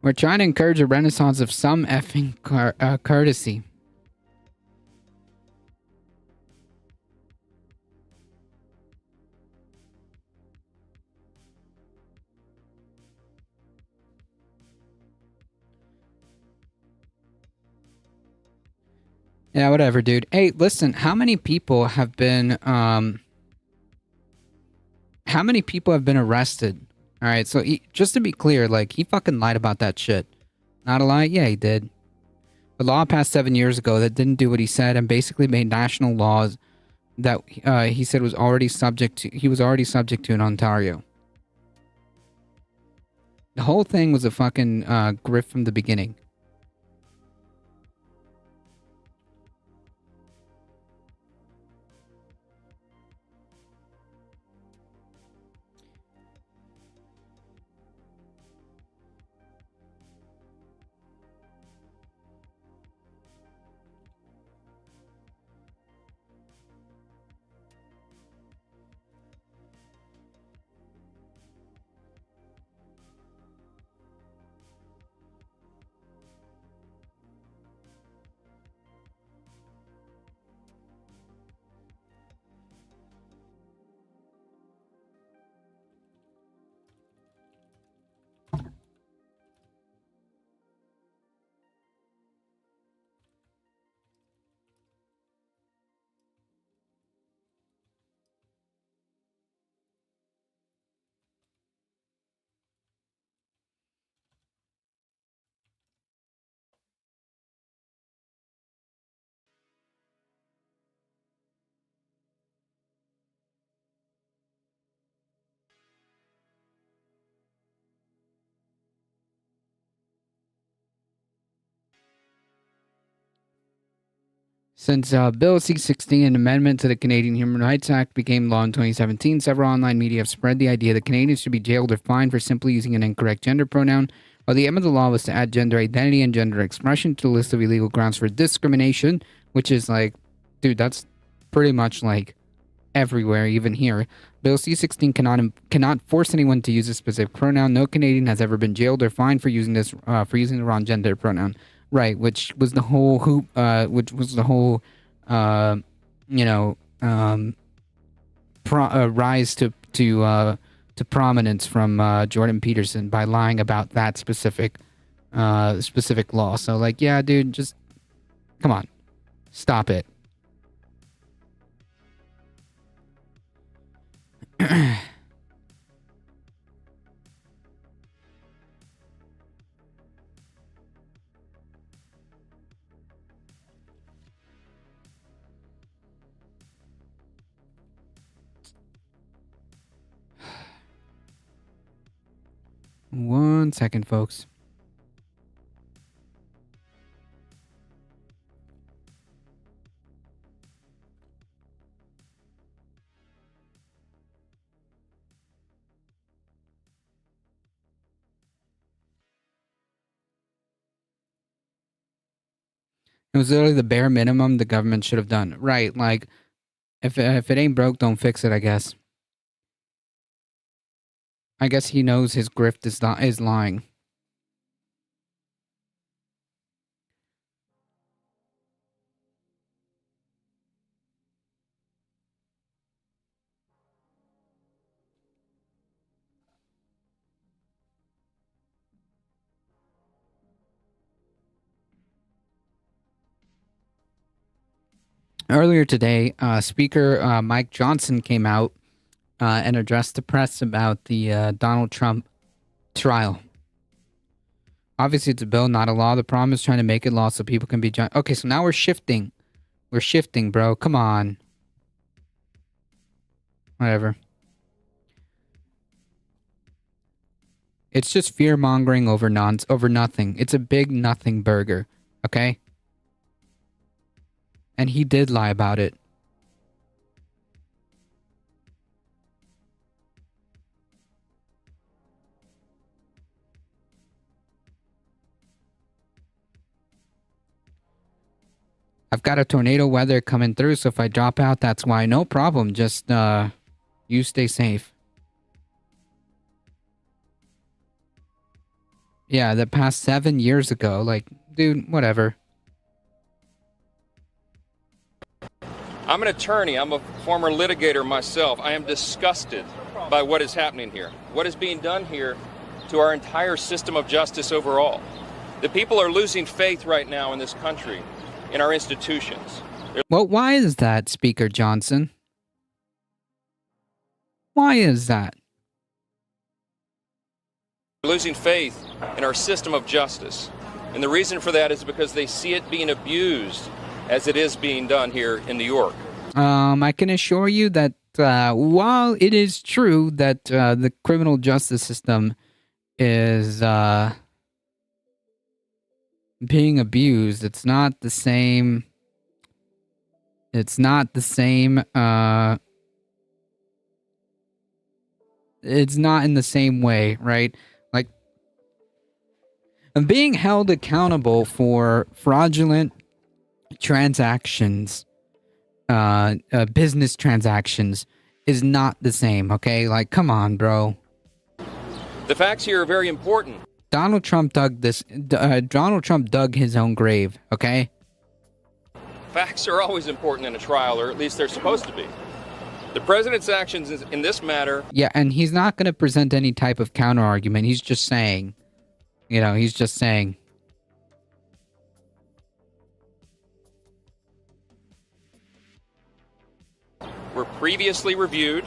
We're trying to encourage a renaissance of some effing courtesy. Yeah, whatever, dude. Hey, listen, how many people have been arrested? All right, so just to be clear, like, he fucking lied about that shit. Not a lie? Yeah, he did. The law passed 7 years ago that didn't do what he said and basically made national laws that he said was already subject to in Ontario. The whole thing was a fucking grift from the beginning. Since Bill C-16, an amendment to the Canadian Human Rights Act, became law in 2017, several online media have spread the idea that Canadians should be jailed or fined for simply using an incorrect gender pronoun. While the aim of the law was to add gender identity and gender expression to the list of illegal grounds for discrimination, which is like, dude, that's pretty much like everywhere, even here. Bill C-16 cannot force anyone to use a specific pronoun. No Canadian has ever been jailed or fined for using the wrong gender pronoun. Right, which was the whole rise to prominence from Jordan Peterson by lying about that specific law. So like, yeah, dude, just come on, stop it. One second, folks. It was literally the bare minimum the government should have done. Right, like, if it ain't broke, don't fix it, I guess. I guess he knows his grift is lying. Earlier today, Speaker Mike Johnson came out and addressed the press about the Donald Trump trial. Obviously, it's a bill, not a law. The problem is trying to make it law so people can be... Okay, so now we're shifting. We're shifting, bro. Come on. Whatever. It's just fear-mongering over nothing. It's a big nothing burger, okay? And he did lie about it. I've got a tornado weather coming through, so if I drop out, that's why. No problem. Just, you stay safe. Yeah, that passed 7 years ago. Like, dude, whatever.
I'm an attorney. I'm a former litigator myself. I am disgusted by what is happening here. What is being done here to our entire system of justice overall. The people are losing faith right now in this country, in our institutions.
Well, why is that, Speaker Johnson? Why is that?
They're losing faith in our system of justice. And the reason for that is because they see it being abused as it is being done here in New York.
I can assure you that while it is true that the criminal justice system is being abused, it's not the same. It's not the same. It's not in the same way, right? Like, being held accountable for fraudulent transactions, business transactions, is not the same, okay? Like, come on, bro.
The facts here are very important.
Donald Trump dug his own grave, okay?
Facts are always important in a trial, or at least they're supposed to be. The president's actions in this matter...
Yeah, and he's not going to present any type of counter-argument. He's just saying. You know, he's just saying.
Were previously reviewed,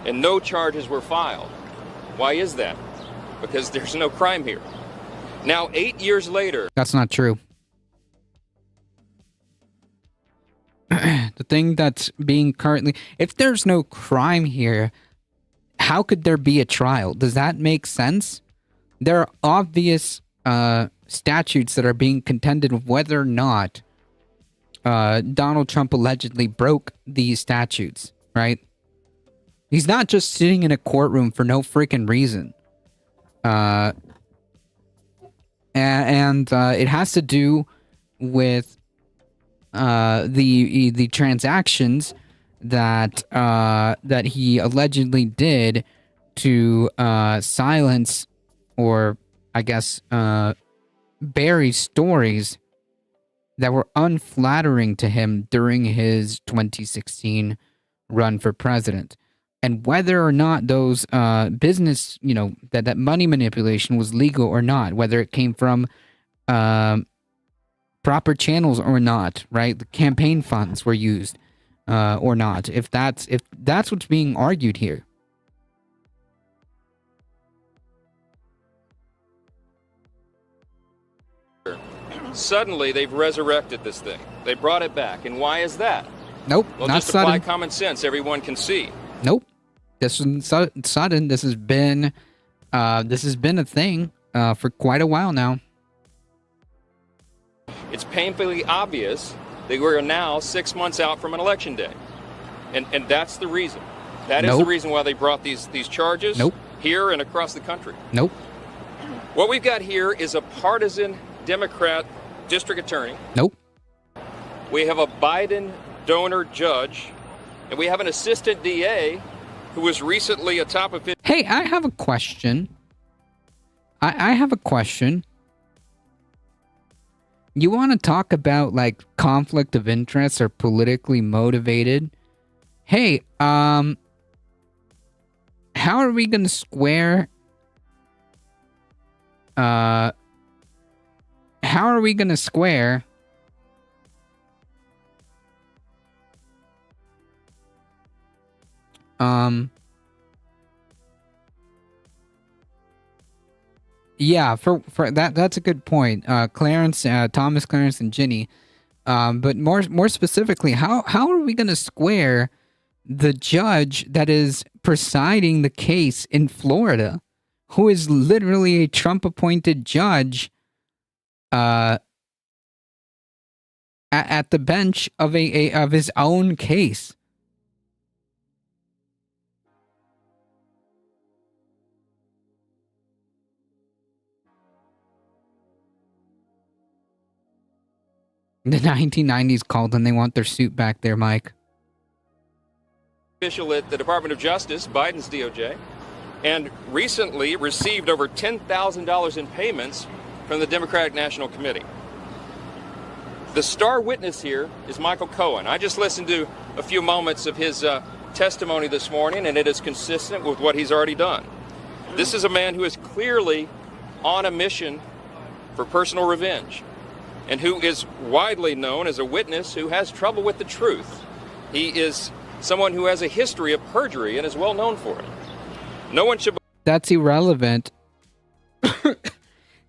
and no charges were filed. Why is that? Because there's no crime here. Now, 8 years later...
That's not true. The thing that's being currently... If there's no crime here, how could there be a trial? Does that make sense? There are obvious statutes that are being contended whether or not Donald Trump allegedly broke these statutes, right? He's not just sitting in a courtroom for no freaking reason. And it has to do with the transactions that that he allegedly did to silence, or I guess bury stories that were unflattering to him during his 2016 run for president. And whether or not those business, that money manipulation was legal or not, whether it came from proper channels or not, right? The campaign funds were used or not. If that's what's being argued here.
Suddenly, they've resurrected this thing. They brought it back. And why is that?
Nope,
well,
not
just apply
sudden.
common sense. Everyone can see.
Nope. This isn't sudden. This has been a thing for quite a while now.
It's painfully obvious that we're now 6 months out from an election day. And that's the reason. That is the reason why they brought these charges here and across the country.
Nope.
What we've got here is a partisan Democrat district attorney.
Nope.
We have a Biden donor judge, and we have an assistant DA who was recently a top official.
Hey, I have a question. I have a question. You want to talk about like conflict of interest or politically motivated? Hey, how are we going to square how are we going to square yeah, for that's a good point. Clarence, Thomas Clarence and Ginny. But more specifically, how are we going to square the judge that is presiding the case in Florida, who is literally a Trump appointed judge at the bench of of his own case? The 1990s called and they want their suit back there, Mike.
Official at the Department of Justice, Biden's DOJ, and recently received over $10,000 in payments from the Democratic National Committee. The star witness here is Michael Cohen. I just listened to a few moments of his testimony this morning, and it is consistent with what he's already done. This is a man who is clearly on a mission for personal revenge, and who is widely known as a witness who has trouble with the truth. He is someone who has a history of perjury and is well known for it. No one should...
That's irrelevant.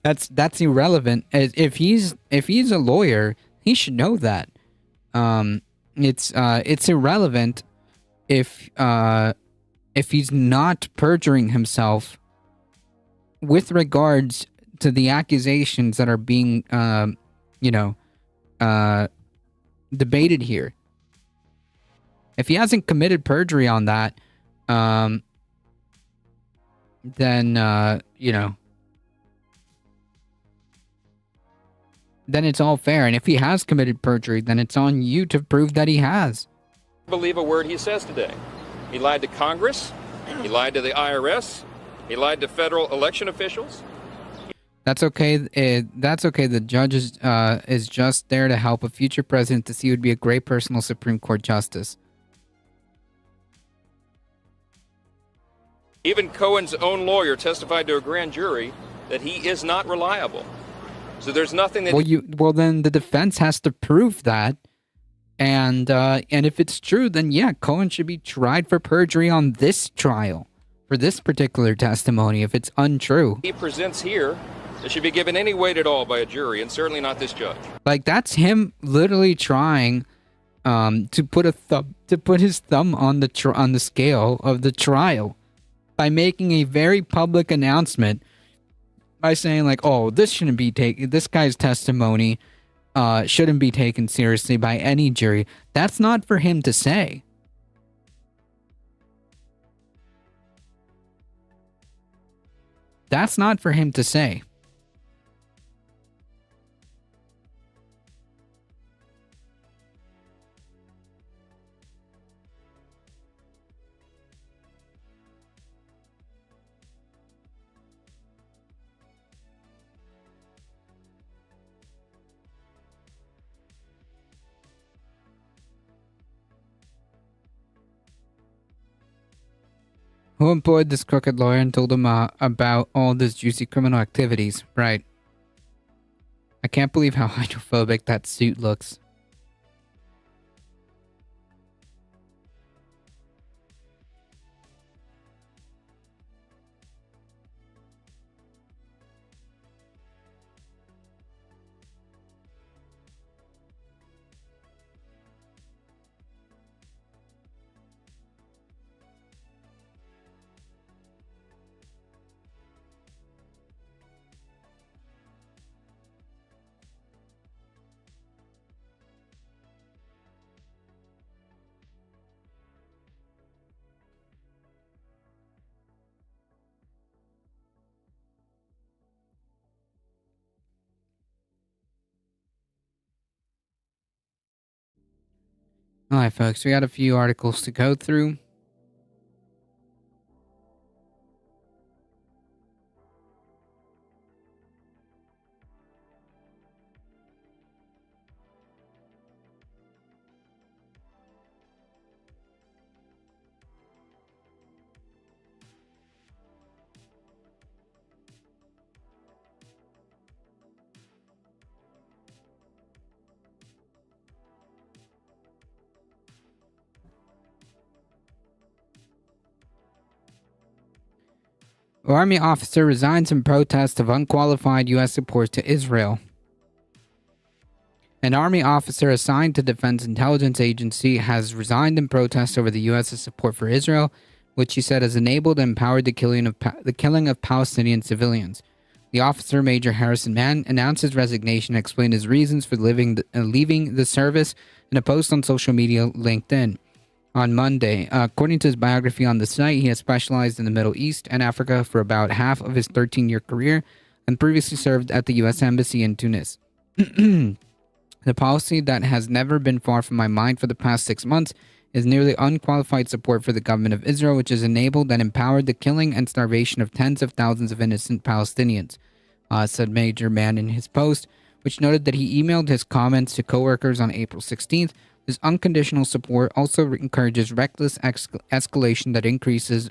That's irrelevant. If he's a lawyer, he should know that. It's irrelevant if he's not perjuring himself with regards to the accusations that are being debated here. If he hasn't committed perjury on that, then then it's all fair. And if he has committed perjury, then it's on you to prove that he has.
Believe a word he says today. He lied to Congress. He lied to the IRS. He lied to federal election officials.
That's okay. That's okay. The judge is just there to help a future president to see who would be a great personal Supreme Court justice.
Even Cohen's own lawyer testified to a grand jury that he is not reliable. So there's nothing that...
Well, then the defense has to prove that. And if it's true, then yeah, Cohen should be tried for perjury on this trial, for this particular testimony, if it's untrue.
He presents here, it should be given any weight at all by a jury, and certainly not this judge.
Like, that's him literally trying to put his thumb on the scale of the trial by making a very public announcement by saying like, oh, this shouldn't be taken. This guy's testimony shouldn't be taken seriously by any jury. That's not for him to say. That's not for him to say. Who employed this crooked lawyer and told him about all this juicy criminal activities? Right. I can't believe how hydrophobic that suit looks. Alright, folks, we got a few articles to go through. Army officer resigns in protest of unqualified U.S. support to Israel. An Army officer assigned to Defense Intelligence Agency has resigned in protest over the U.S.'s support for Israel, which he said has enabled and empowered the killing of Palestinian civilians. The officer, Major Harrison Mann, announced his resignation and explained his reasons for leaving the service in a post on social media LinkedIn. On Monday, according to his biography on the site, he has specialized in the Middle East and Africa for about half of his 13-year career and previously served at the U.S. Embassy in Tunis. The policy that has never been far from my mind for the past 6 months is nearly unqualified support for the government of Israel, which has enabled and empowered the killing and starvation of tens of thousands of innocent Palestinians, said Major Mann in his post, which noted that he emailed his comments to coworkers on April 16th. This unconditional support also encourages reckless escalation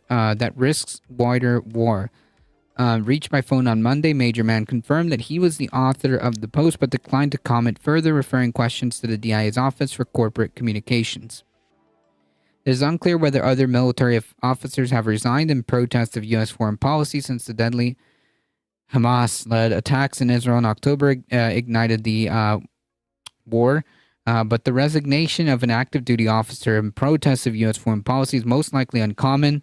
that risks wider war. Reached by phone on Monday, Major Mann confirmed that he was the author of the post, but declined to comment further, referring questions to the DIA's Office for Corporate Communications. It is unclear whether other military officers have resigned in protest of U.S. foreign policy since the deadly Hamas-led attacks in Israel in October ignited the war. But the resignation of an active duty officer in protest of U.S. foreign policy is most likely uncommon,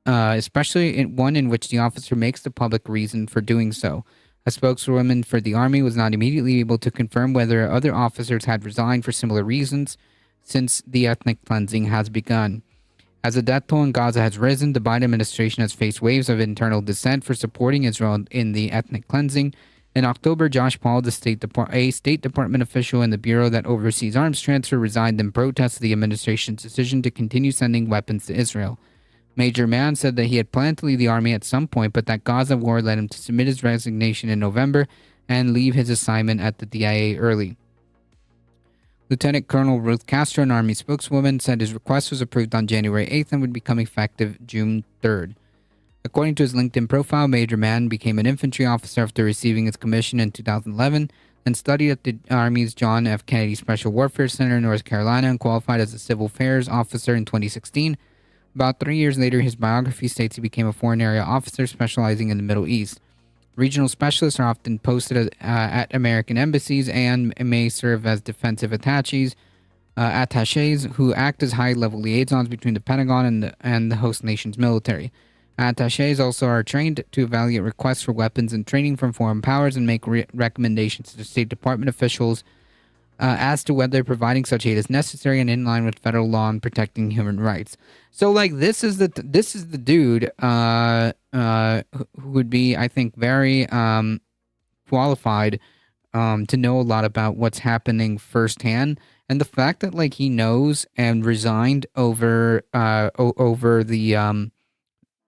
especially one in which the officer makes the public reason for doing so. A spokeswoman for the Army was not immediately able to confirm whether other officers had resigned for similar reasons since the ethnic cleansing has begun. As the death toll in Gaza has risen, the Biden administration has faced waves of internal dissent for supporting Israel in the ethnic cleansing. In October, Josh Paul, a State Department official in the bureau that oversees arms transfer, resigned in protest of the administration's decision to continue sending weapons to Israel. Major Mann said that he had planned to leave the Army at some point, but that Gaza war led him to submit his resignation in November and leave his assignment at the DIA early. Lieutenant Colonel Ruth Castro, an Army spokeswoman, said his request was approved on January 8th and would become effective June 3rd. According to his LinkedIn profile, Major Mann became an infantry officer after receiving his commission in 2011 and studied at the Army's John F. Kennedy Special Warfare Center in North Carolina and qualified as a civil affairs officer in 2016. About 3 years later, his biography states he became a foreign area officer specializing in the Middle East. Regional specialists are often posted at American embassies and may serve as defensive attaches who act as high-level liaisons between the Pentagon and the host nation's military. Attachés also are trained to evaluate requests for weapons and training from foreign powers and make recommendations to State Department officials as to whether providing such aid is necessary and in line with federal law and protecting human rights. So, like, this is the dude who would be, I think, very qualified to know a lot about what's happening firsthand. And the fact that, like, he knows and resigned over the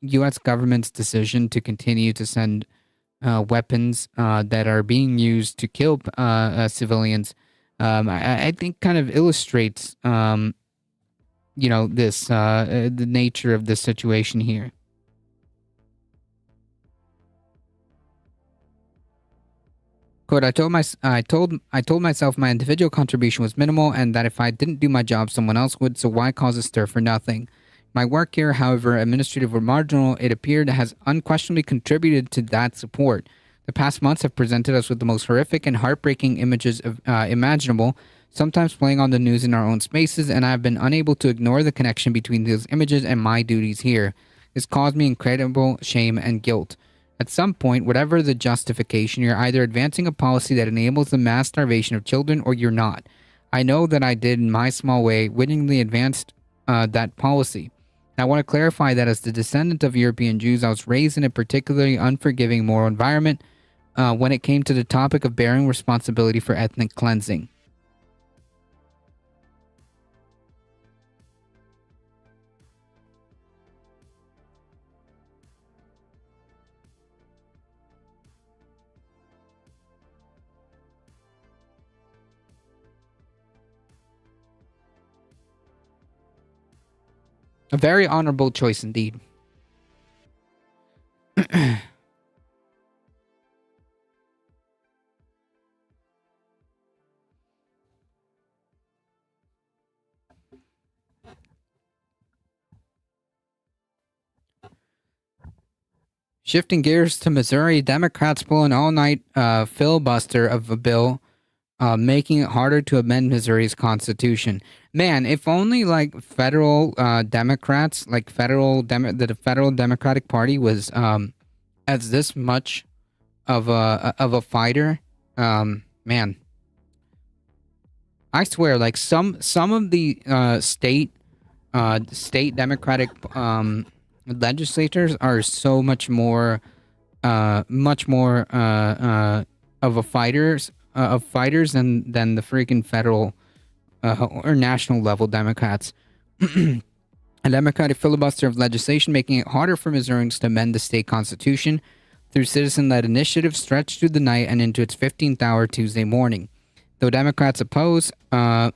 U.S. government's decision to continue to send weapons that are being used to kill civilians, I think kind of illustrates, this the nature of the situation here. Quote, I told myself my individual contribution was minimal and that if I didn't do my job, someone else would, so why cause a stir for nothing? My work here, however administrative or marginal it appeared, has unquestionably contributed to that support. The past months have presented us with the most horrific and heartbreaking images imaginable, sometimes playing on the news in our own spaces, and I have been unable to ignore the connection between those images and my duties here. This caused me incredible shame and guilt. At some point, whatever the justification, you're either advancing a policy that enables the mass starvation of children or you're not. I know that I did, in my small way, wittingly advanced that policy. I want to clarify that as the descendant of European Jews, I was raised in a particularly unforgiving moral environment when it came to the topic of bearing responsibility for ethnic cleansing. A very honorable choice indeed. Shifting gears to Missouri, Democrats pull an all-night filibuster of a bill making it harder to amend Missouri's constitution. Man, if only like federal Democrats, like the federal Democratic Party was as this much of a fighter, man. I swear, like some of the state Democratic legislators are so much more of fighters than the freaking federal or national level Democrats. A Democratic filibuster of legislation making it harder for Missourians to amend the state constitution through citizen-led initiative stretched through the night and into its 15th hour Tuesday morning. Though Democrats oppose the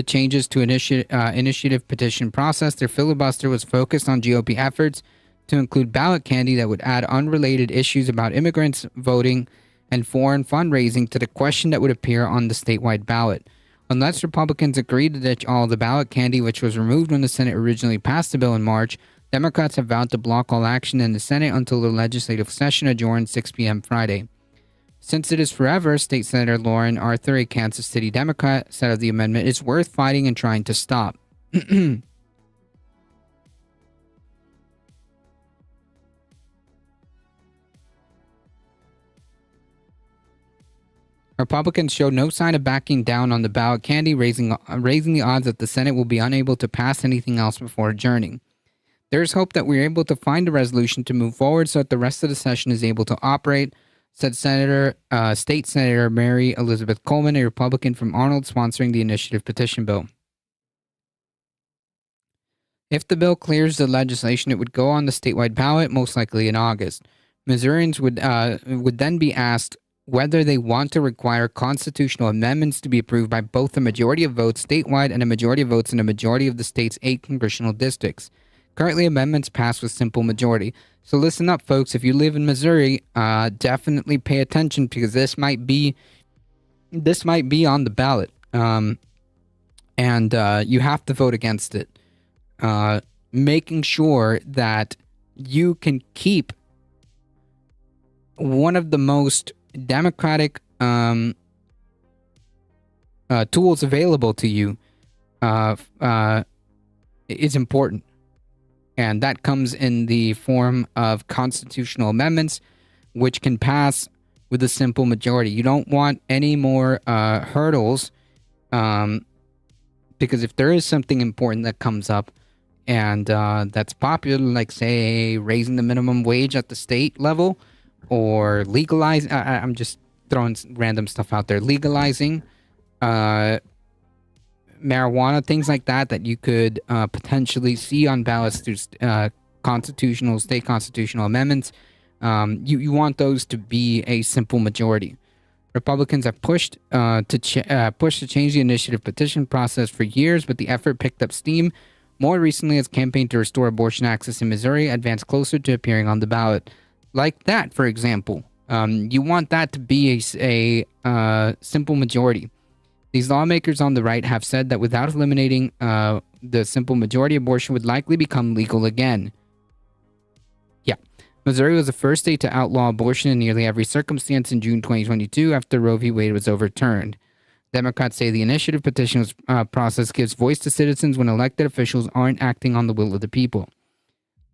changes to initiative petition process, their filibuster was focused on GOP efforts to include ballot candy that would add unrelated issues about immigrants, voting, and foreign fundraising to the question that would appear on the statewide ballot. Unless Republicans agree to ditch all the ballot candy, which was removed when the Senate originally passed the bill in March, Democrats have vowed to block all action in the Senate until the legislative session adjourns 6 p.m. Friday. Since it is forever, State Senator Lauren Arthur, a Kansas City Democrat, said of the amendment, it's worth fighting and trying to stop. Republicans showed no sign of backing down on the ballot candy, raising the odds that the Senate will be unable to pass anything else before adjourning. There is hope that we are able to find a resolution to move forward so that the rest of the session is able to operate, said State Senator Mary Elizabeth Coleman, a Republican from Arnold, sponsoring the initiative petition bill. If the bill clears the legislation, it would go on the statewide ballot, most likely in August. Missourians would then be asked whether they want to require constitutional amendments to be approved by both a majority of votes statewide and a majority of votes in a majority of the state's 8 congressional districts. Currently, amendments pass with simple majority. So listen up, folks. If you live in Missouri, definitely pay attention because this might be on the ballot, and you have to vote against it. Making sure that you can keep one of the most democratic tools available to you is important. And that comes in the form of constitutional amendments, which can pass with a simple majority. You don't want any more hurdles, because if there is something important that comes up and that's popular, like say raising the minimum wage at the state level, or legalizing, I'm just throwing random stuff out there, legalizing marijuana, things like that you could potentially see on ballots through state constitutional amendments. You want those to be a simple majority. Republicans have pushed to change the initiative petition process for years, but the effort picked up steam more recently as campaign to restore abortion access in Missouri advanced closer to appearing on the ballot. Like that, for example. You want that to be a simple majority. These lawmakers on the right have said that without eliminating the simple majority, abortion would likely become legal again. Yeah. Missouri was the first state to outlaw abortion in nearly every circumstance in June 2022 after Roe v. Wade was overturned. Democrats say the initiative petition process gives voice to citizens when elected officials aren't acting on the will of the people.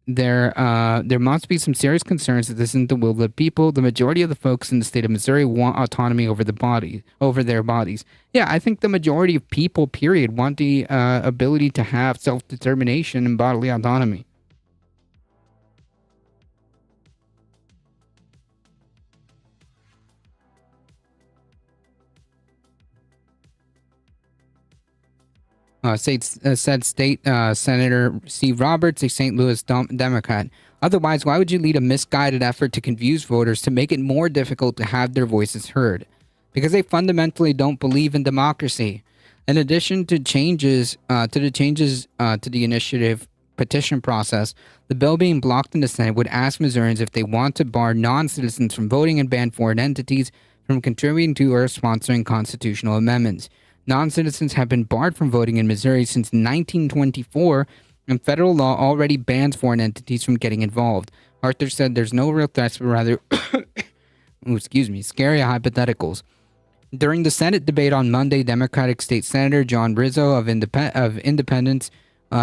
There must be some serious concerns that this isn't the will of the people. The majority of the folks in the state of Missouri want autonomy over their bodies. Yeah, I think the majority of people, period, want the ability to have self-determination and bodily autonomy. Said State Senator Steve Roberts, a St. Louis Democrat. Otherwise, why would you lead a misguided effort to confuse voters to make it more difficult to have their voices heard? Because they fundamentally don't believe in democracy. In addition to changes to the initiative petition process, the bill being blocked in the Senate would ask Missourians if they want to bar non-citizens from voting and ban foreign entities from contributing to or sponsoring constitutional amendments. Non-citizens have been barred from voting in Missouri since 1924, and federal law already bans foreign entities from getting involved. Arthur said there's no real threats, but rather, scary hypotheticals. During the Senate debate on Monday, Democratic State Senator John Rizzo of Independence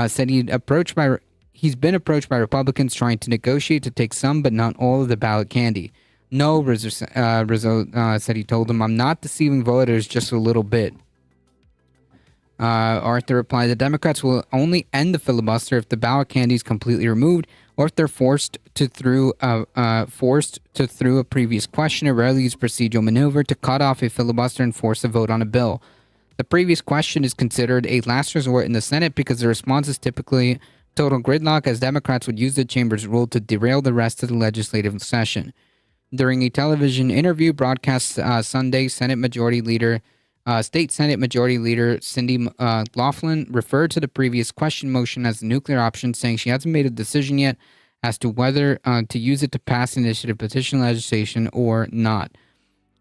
said he's been approached by Republicans trying to negotiate to take some but not all of the ballot candy. No, Rizzo said he told them, I'm not deceiving voters, just a little bit. Arthur replied, the Democrats will only end the filibuster if the ballot candy is completely removed, or if they're forced to through a previous question, or rarely use procedural maneuver to cut off a filibuster and force a vote on a bill. The previous question is considered a last resort in the Senate because the response is typically total gridlock, as Democrats would use the chamber's rule to derail the rest of the legislative session. During a television interview broadcast Sunday, State Senate Majority Leader Cindy Laughlin referred to the previous question motion as the nuclear option, saying she hasn't made a decision yet as to whether to use it to pass initiative petition legislation or not.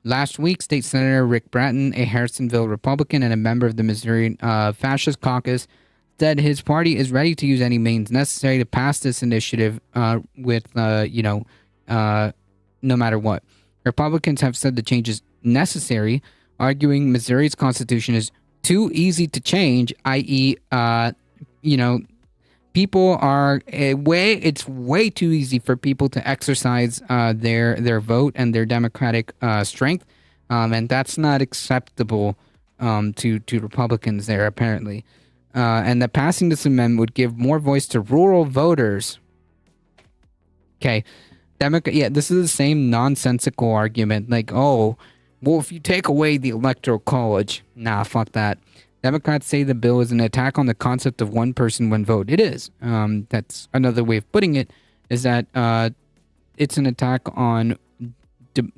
Last week, State Senator Rick Bratton, a Harrisonville Republican and a member of the Missouri Fascist Caucus, said his party is ready to use any means necessary to pass this initiative no matter what. Republicans have said the change is necessary, arguing Missouri's constitution is too easy to change, i.e., people are it's way too easy for people to exercise their vote and their democratic strength, and that's not acceptable to Republicans there, apparently. And that passing this amendment would give more voice to rural voters. Okay. This is the same nonsensical argument, like, oh, well, if you take away the Electoral College, nah, fuck that. Democrats say the bill is an attack on the concept of one person, one vote. It is. That's another way of putting it, is that it's an attack on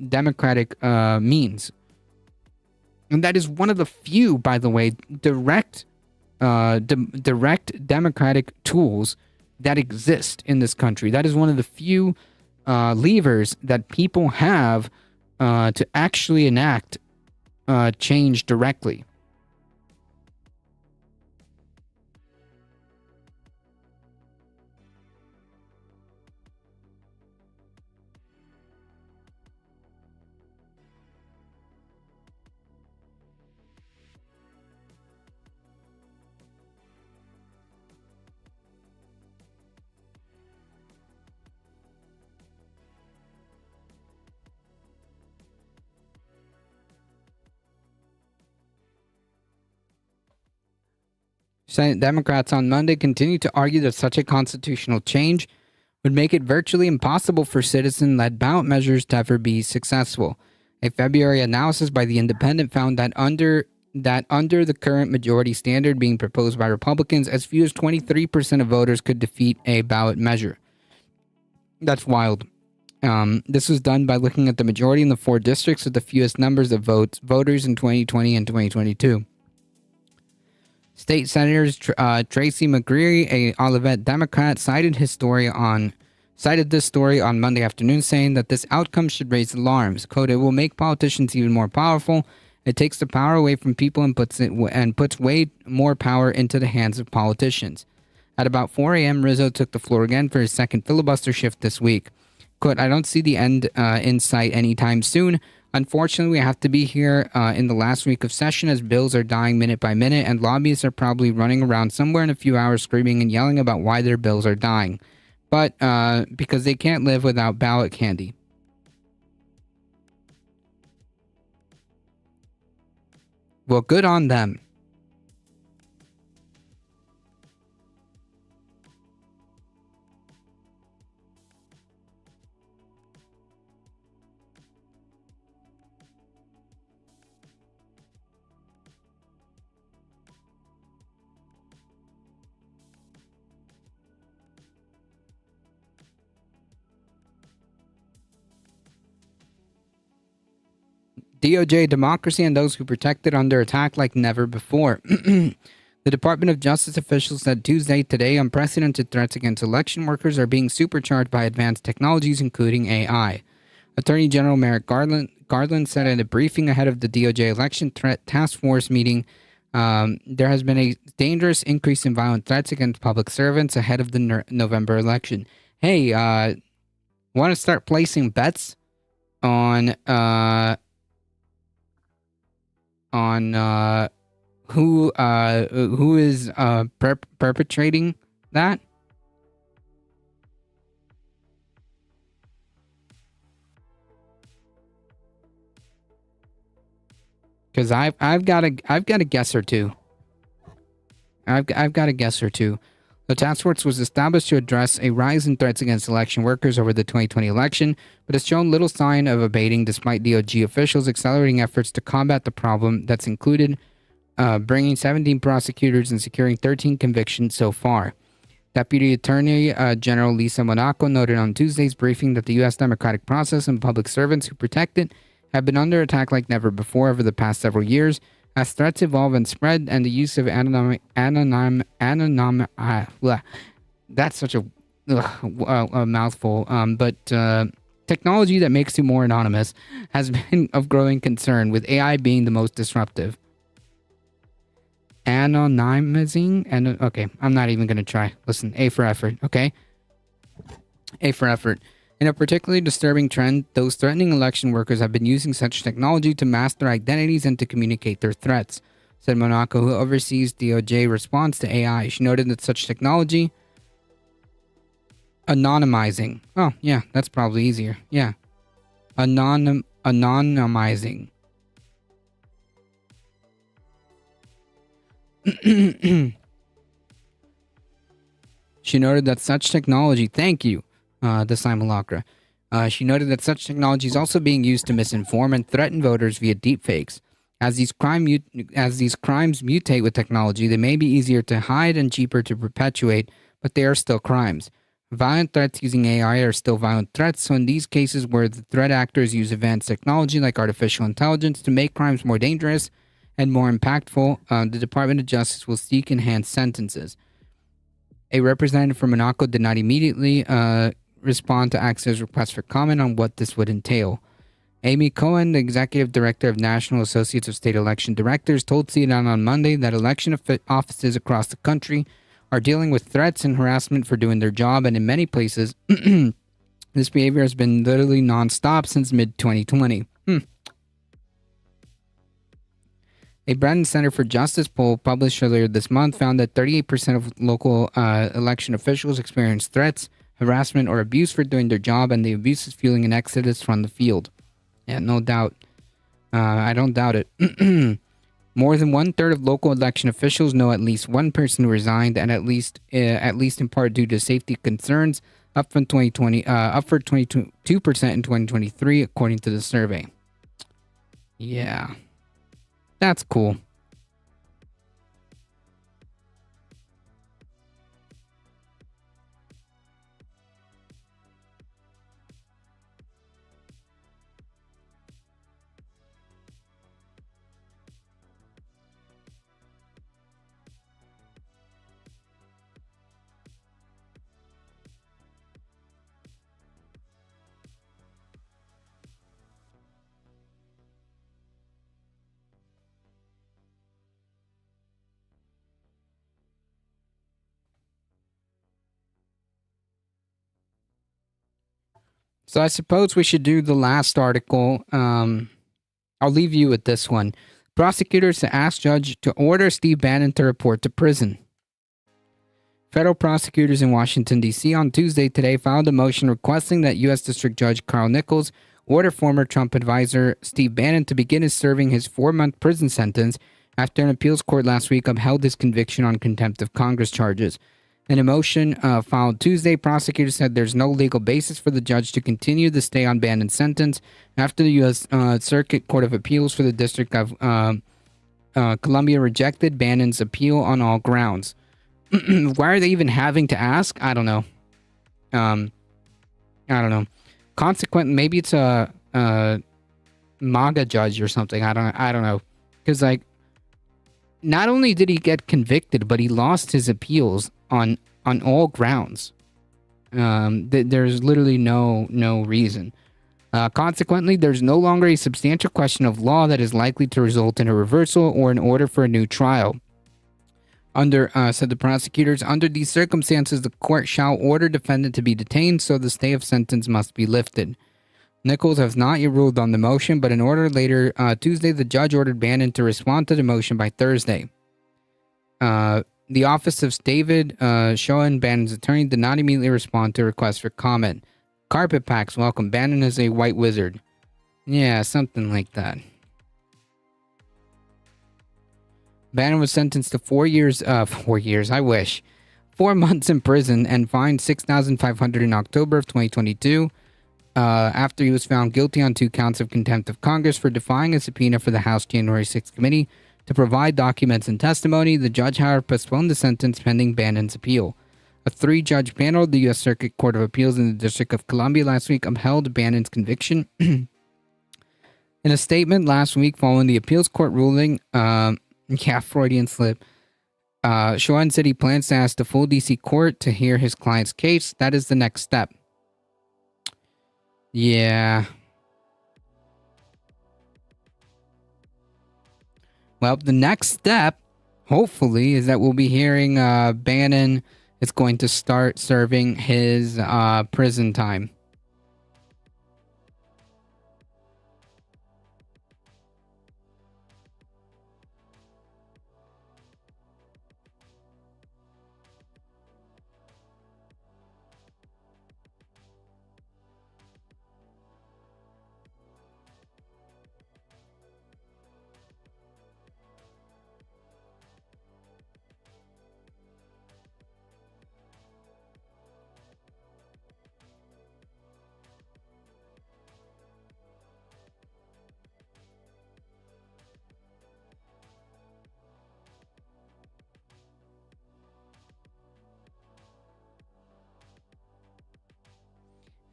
democratic means. And that is one of the few, by the way, direct democratic tools that exist in this country. That is one of the few levers that people have to actually enact change directly. Senate Democrats on Monday continued to argue that such a constitutional change would make it virtually impossible for citizen-led ballot measures to ever be successful. A February analysis by The Independent found that under the current majority standard being proposed by Republicans, as few as 23% of voters could defeat a ballot measure. That's wild. This was done by looking at the majority in the 4 districts with the fewest numbers of voters in 2020 and 2022. State Senators Tracy McGreery, a Olivet Democrat, cited this story on Monday afternoon, saying that this outcome should raise alarms. Quote, "It will make politicians even more powerful. It takes the power away from people and puts way more power into the hands of politicians." At about 4 a.m., Rizzo took the floor again for his second filibuster shift this week. Quote, "I don't see the end in sight anytime soon. Unfortunately, we have to be here in the last week of session as bills are dying minute by minute, and lobbyists are probably running around somewhere in a few hours screaming and yelling about why their bills are dying. But because they can't live without ballot candy." Well, good on them. DOJ democracy and those who protect it under attack like never before. The Department of Justice officials said today, unprecedented threats against election workers are being supercharged by advanced technologies, including AI. Attorney General Merrick Garland said in a briefing ahead of the DOJ Election Threat Task Force meeting, there has been a dangerous increase in violent threats against public servants ahead of the November election. Hey, want to start placing bets on who is perpetrating that? Because I've got a guess or two. I've got a guess or two. The task force was established to address a rise in threats against election workers over the 2020 election, but has shown little sign of abating despite DOJ officials accelerating efforts to combat the problem that's included bringing 17 prosecutors and securing 13 convictions so far. Deputy Attorney General Lisa Monaco noted on Tuesday's briefing that the U.S. democratic process and public servants who protect it have been under attack like never before over the past several years, as threats evolve and spread, and the use of that's such a mouthful, but technology that makes you more anonymous has been of growing concern, with AI being the most disruptive. Anonymizing, and okay, I'm not even going to try. Listen, A for effort, okay? A for effort. In a particularly disturbing trend, those threatening election workers have been using such technology to mask their identities and to communicate their threats, said Monaco, who oversees DOJ response to AI. She noted that such technology, anonymizing. Oh, yeah, that's probably easier. Yeah. Anonymizing. She noted that such technology, thank you, the simulacra. She noted that such technology is also being used to misinform and threaten voters via deepfakes. As these crimes mutate with technology, they may be easier to hide and cheaper to perpetuate, but they are still crimes. Violent threats using AI are still violent threats, so in these cases where the threat actors use advanced technology like artificial intelligence to make crimes more dangerous and more impactful, the Department of Justice will seek enhanced sentences. A representative from Monaco did not immediately respond to Access's request for comment on what this would entail. Amy Cohen, the executive director of National Associates of State Election Directors, told CNN on Monday that election offices across the country are dealing with threats and harassment for doing their job, and in many places, this behavior has been literally nonstop since mid-2020. A Brennan Center for Justice poll published earlier this month found that 38% of local election officials experienced threats, harassment, or abuse for doing their job, and the abuse is fueling an exodus from the field. Yeah, no doubt. I don't doubt it. More than 1/3 of local election officials know at least one person who resigned, and at least in part due to safety concerns, up from 2020, up for 22% in 2023, according to the survey. Yeah, that's cool. So I suppose we should do the last article. I'll leave you with this one. Prosecutors ask judge to order Steve Bannon to report to prison. Federal prosecutors in Washington, D.C. on Tuesday today filed a motion requesting that U.S. District Judge Carl Nichols order former Trump advisor Steve Bannon to begin serving his 4-month prison sentence after an appeals court last week upheld his conviction on contempt of Congress charges. In a motion filed Tuesday, prosecutors said there's no legal basis for the judge to continue the stay on Bannon's sentence after the U.S. Circuit Court of Appeals for the District of Columbia rejected Bannon's appeal on all grounds. Why are they even having to ask? I don't know. I don't know. Consequently, maybe it's a MAGA judge or something. I don't know. Because like, not only did he get convicted, but he lost his appeals on all grounds. There's literally no reason. Consequently, there's no longer a substantial question of law that is likely to result in a reversal or an order for a new trial. Said the prosecutors, under these circumstances, the court shall order defendant to be detained, so the stay of sentence must be lifted. Nichols has not yet ruled on the motion, but in order later Tuesday, the judge ordered Bannon to respond to the motion by Thursday. The office of David Schoen, Bannon's attorney, did not immediately respond to a request for comment. Carpet Packs, welcome. Bannon is a white wizard. Yeah, something like that. Bannon was sentenced to 4 years, I wish. 4 months in prison and fined $6,500 in October of 2022 after he was found guilty on 2 counts of contempt of Congress for defying a subpoena for the House January 6th committee to provide documents and testimony. The judge, however, postponed the sentence pending Bannon's appeal. A 3-judge panel of the U.S. Circuit Court of Appeals in the District of Columbia last week upheld Bannon's conviction. In a statement last week following the appeals court ruling, Freudian slip, Schoen said he plans to ask the full D.C. court to hear his client's case. That is the next step. Yeah. Well, the next step, hopefully, is that we'll be hearing Bannon is going to start serving his prison time.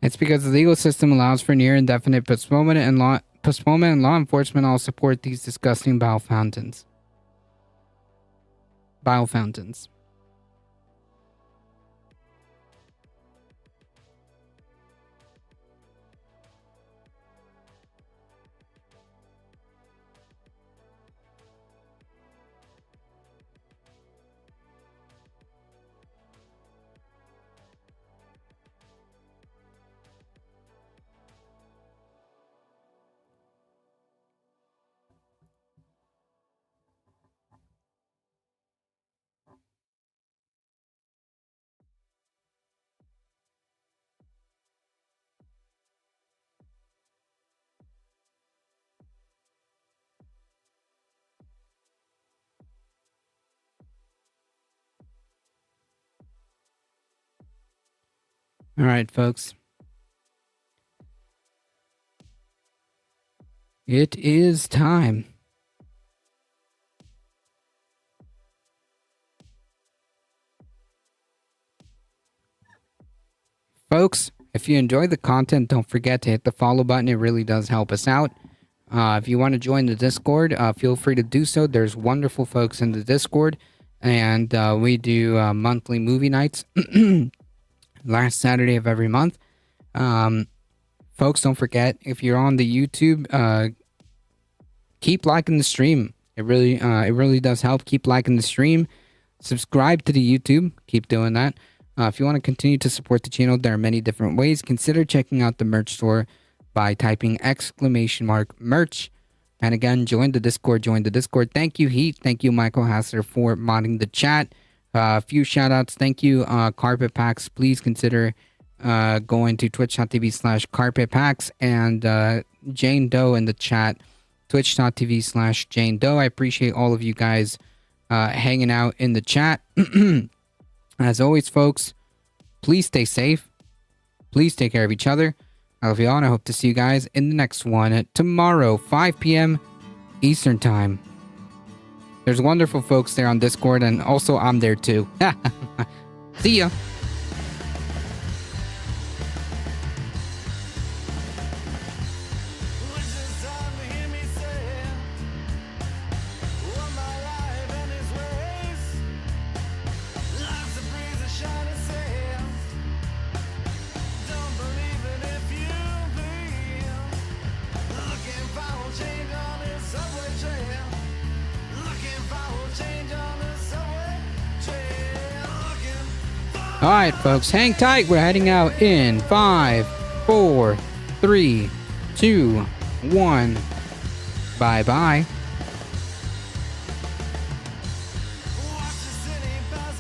It's because the legal system allows for near indefinite postponement, and law enforcement all support these disgusting bile fountains. All right, folks. It is time. Folks, if you enjoy the content, don't forget to hit the follow button. It really does help us out. If you want to join the Discord, feel free to do so. There's wonderful folks in the Discord, and we do monthly movie nights last Saturday of every month. Folks, don't forget, if you're on the YouTube, keep liking the stream. It really does help. Keep liking the stream. Subscribe to the YouTube. Keep doing that. If you want to continue to support the channel, there are many different ways. Consider checking out the merch store by typing !merch. And again, join the Discord. Thank you, Heat. Thank you, Michael Hassler, for modding the chat. A few shout outs. Thank you, Carpet Packs. Please consider going to twitch.tv/Carpet Packs, and Jane Doe in the chat, twitch.tv/Jane Doe. I appreciate all of you guys hanging out in the chat. As always, folks, please stay safe. Please take care of each other. I love you all, and I hope to see you guys in the next one tomorrow, 5 p.m. Eastern Time. There's wonderful folks there on Discord, and also I'm there too. See ya. All right, folks, hang tight. We're heading out in 5, 4, 3, 2, 1. Bye-bye.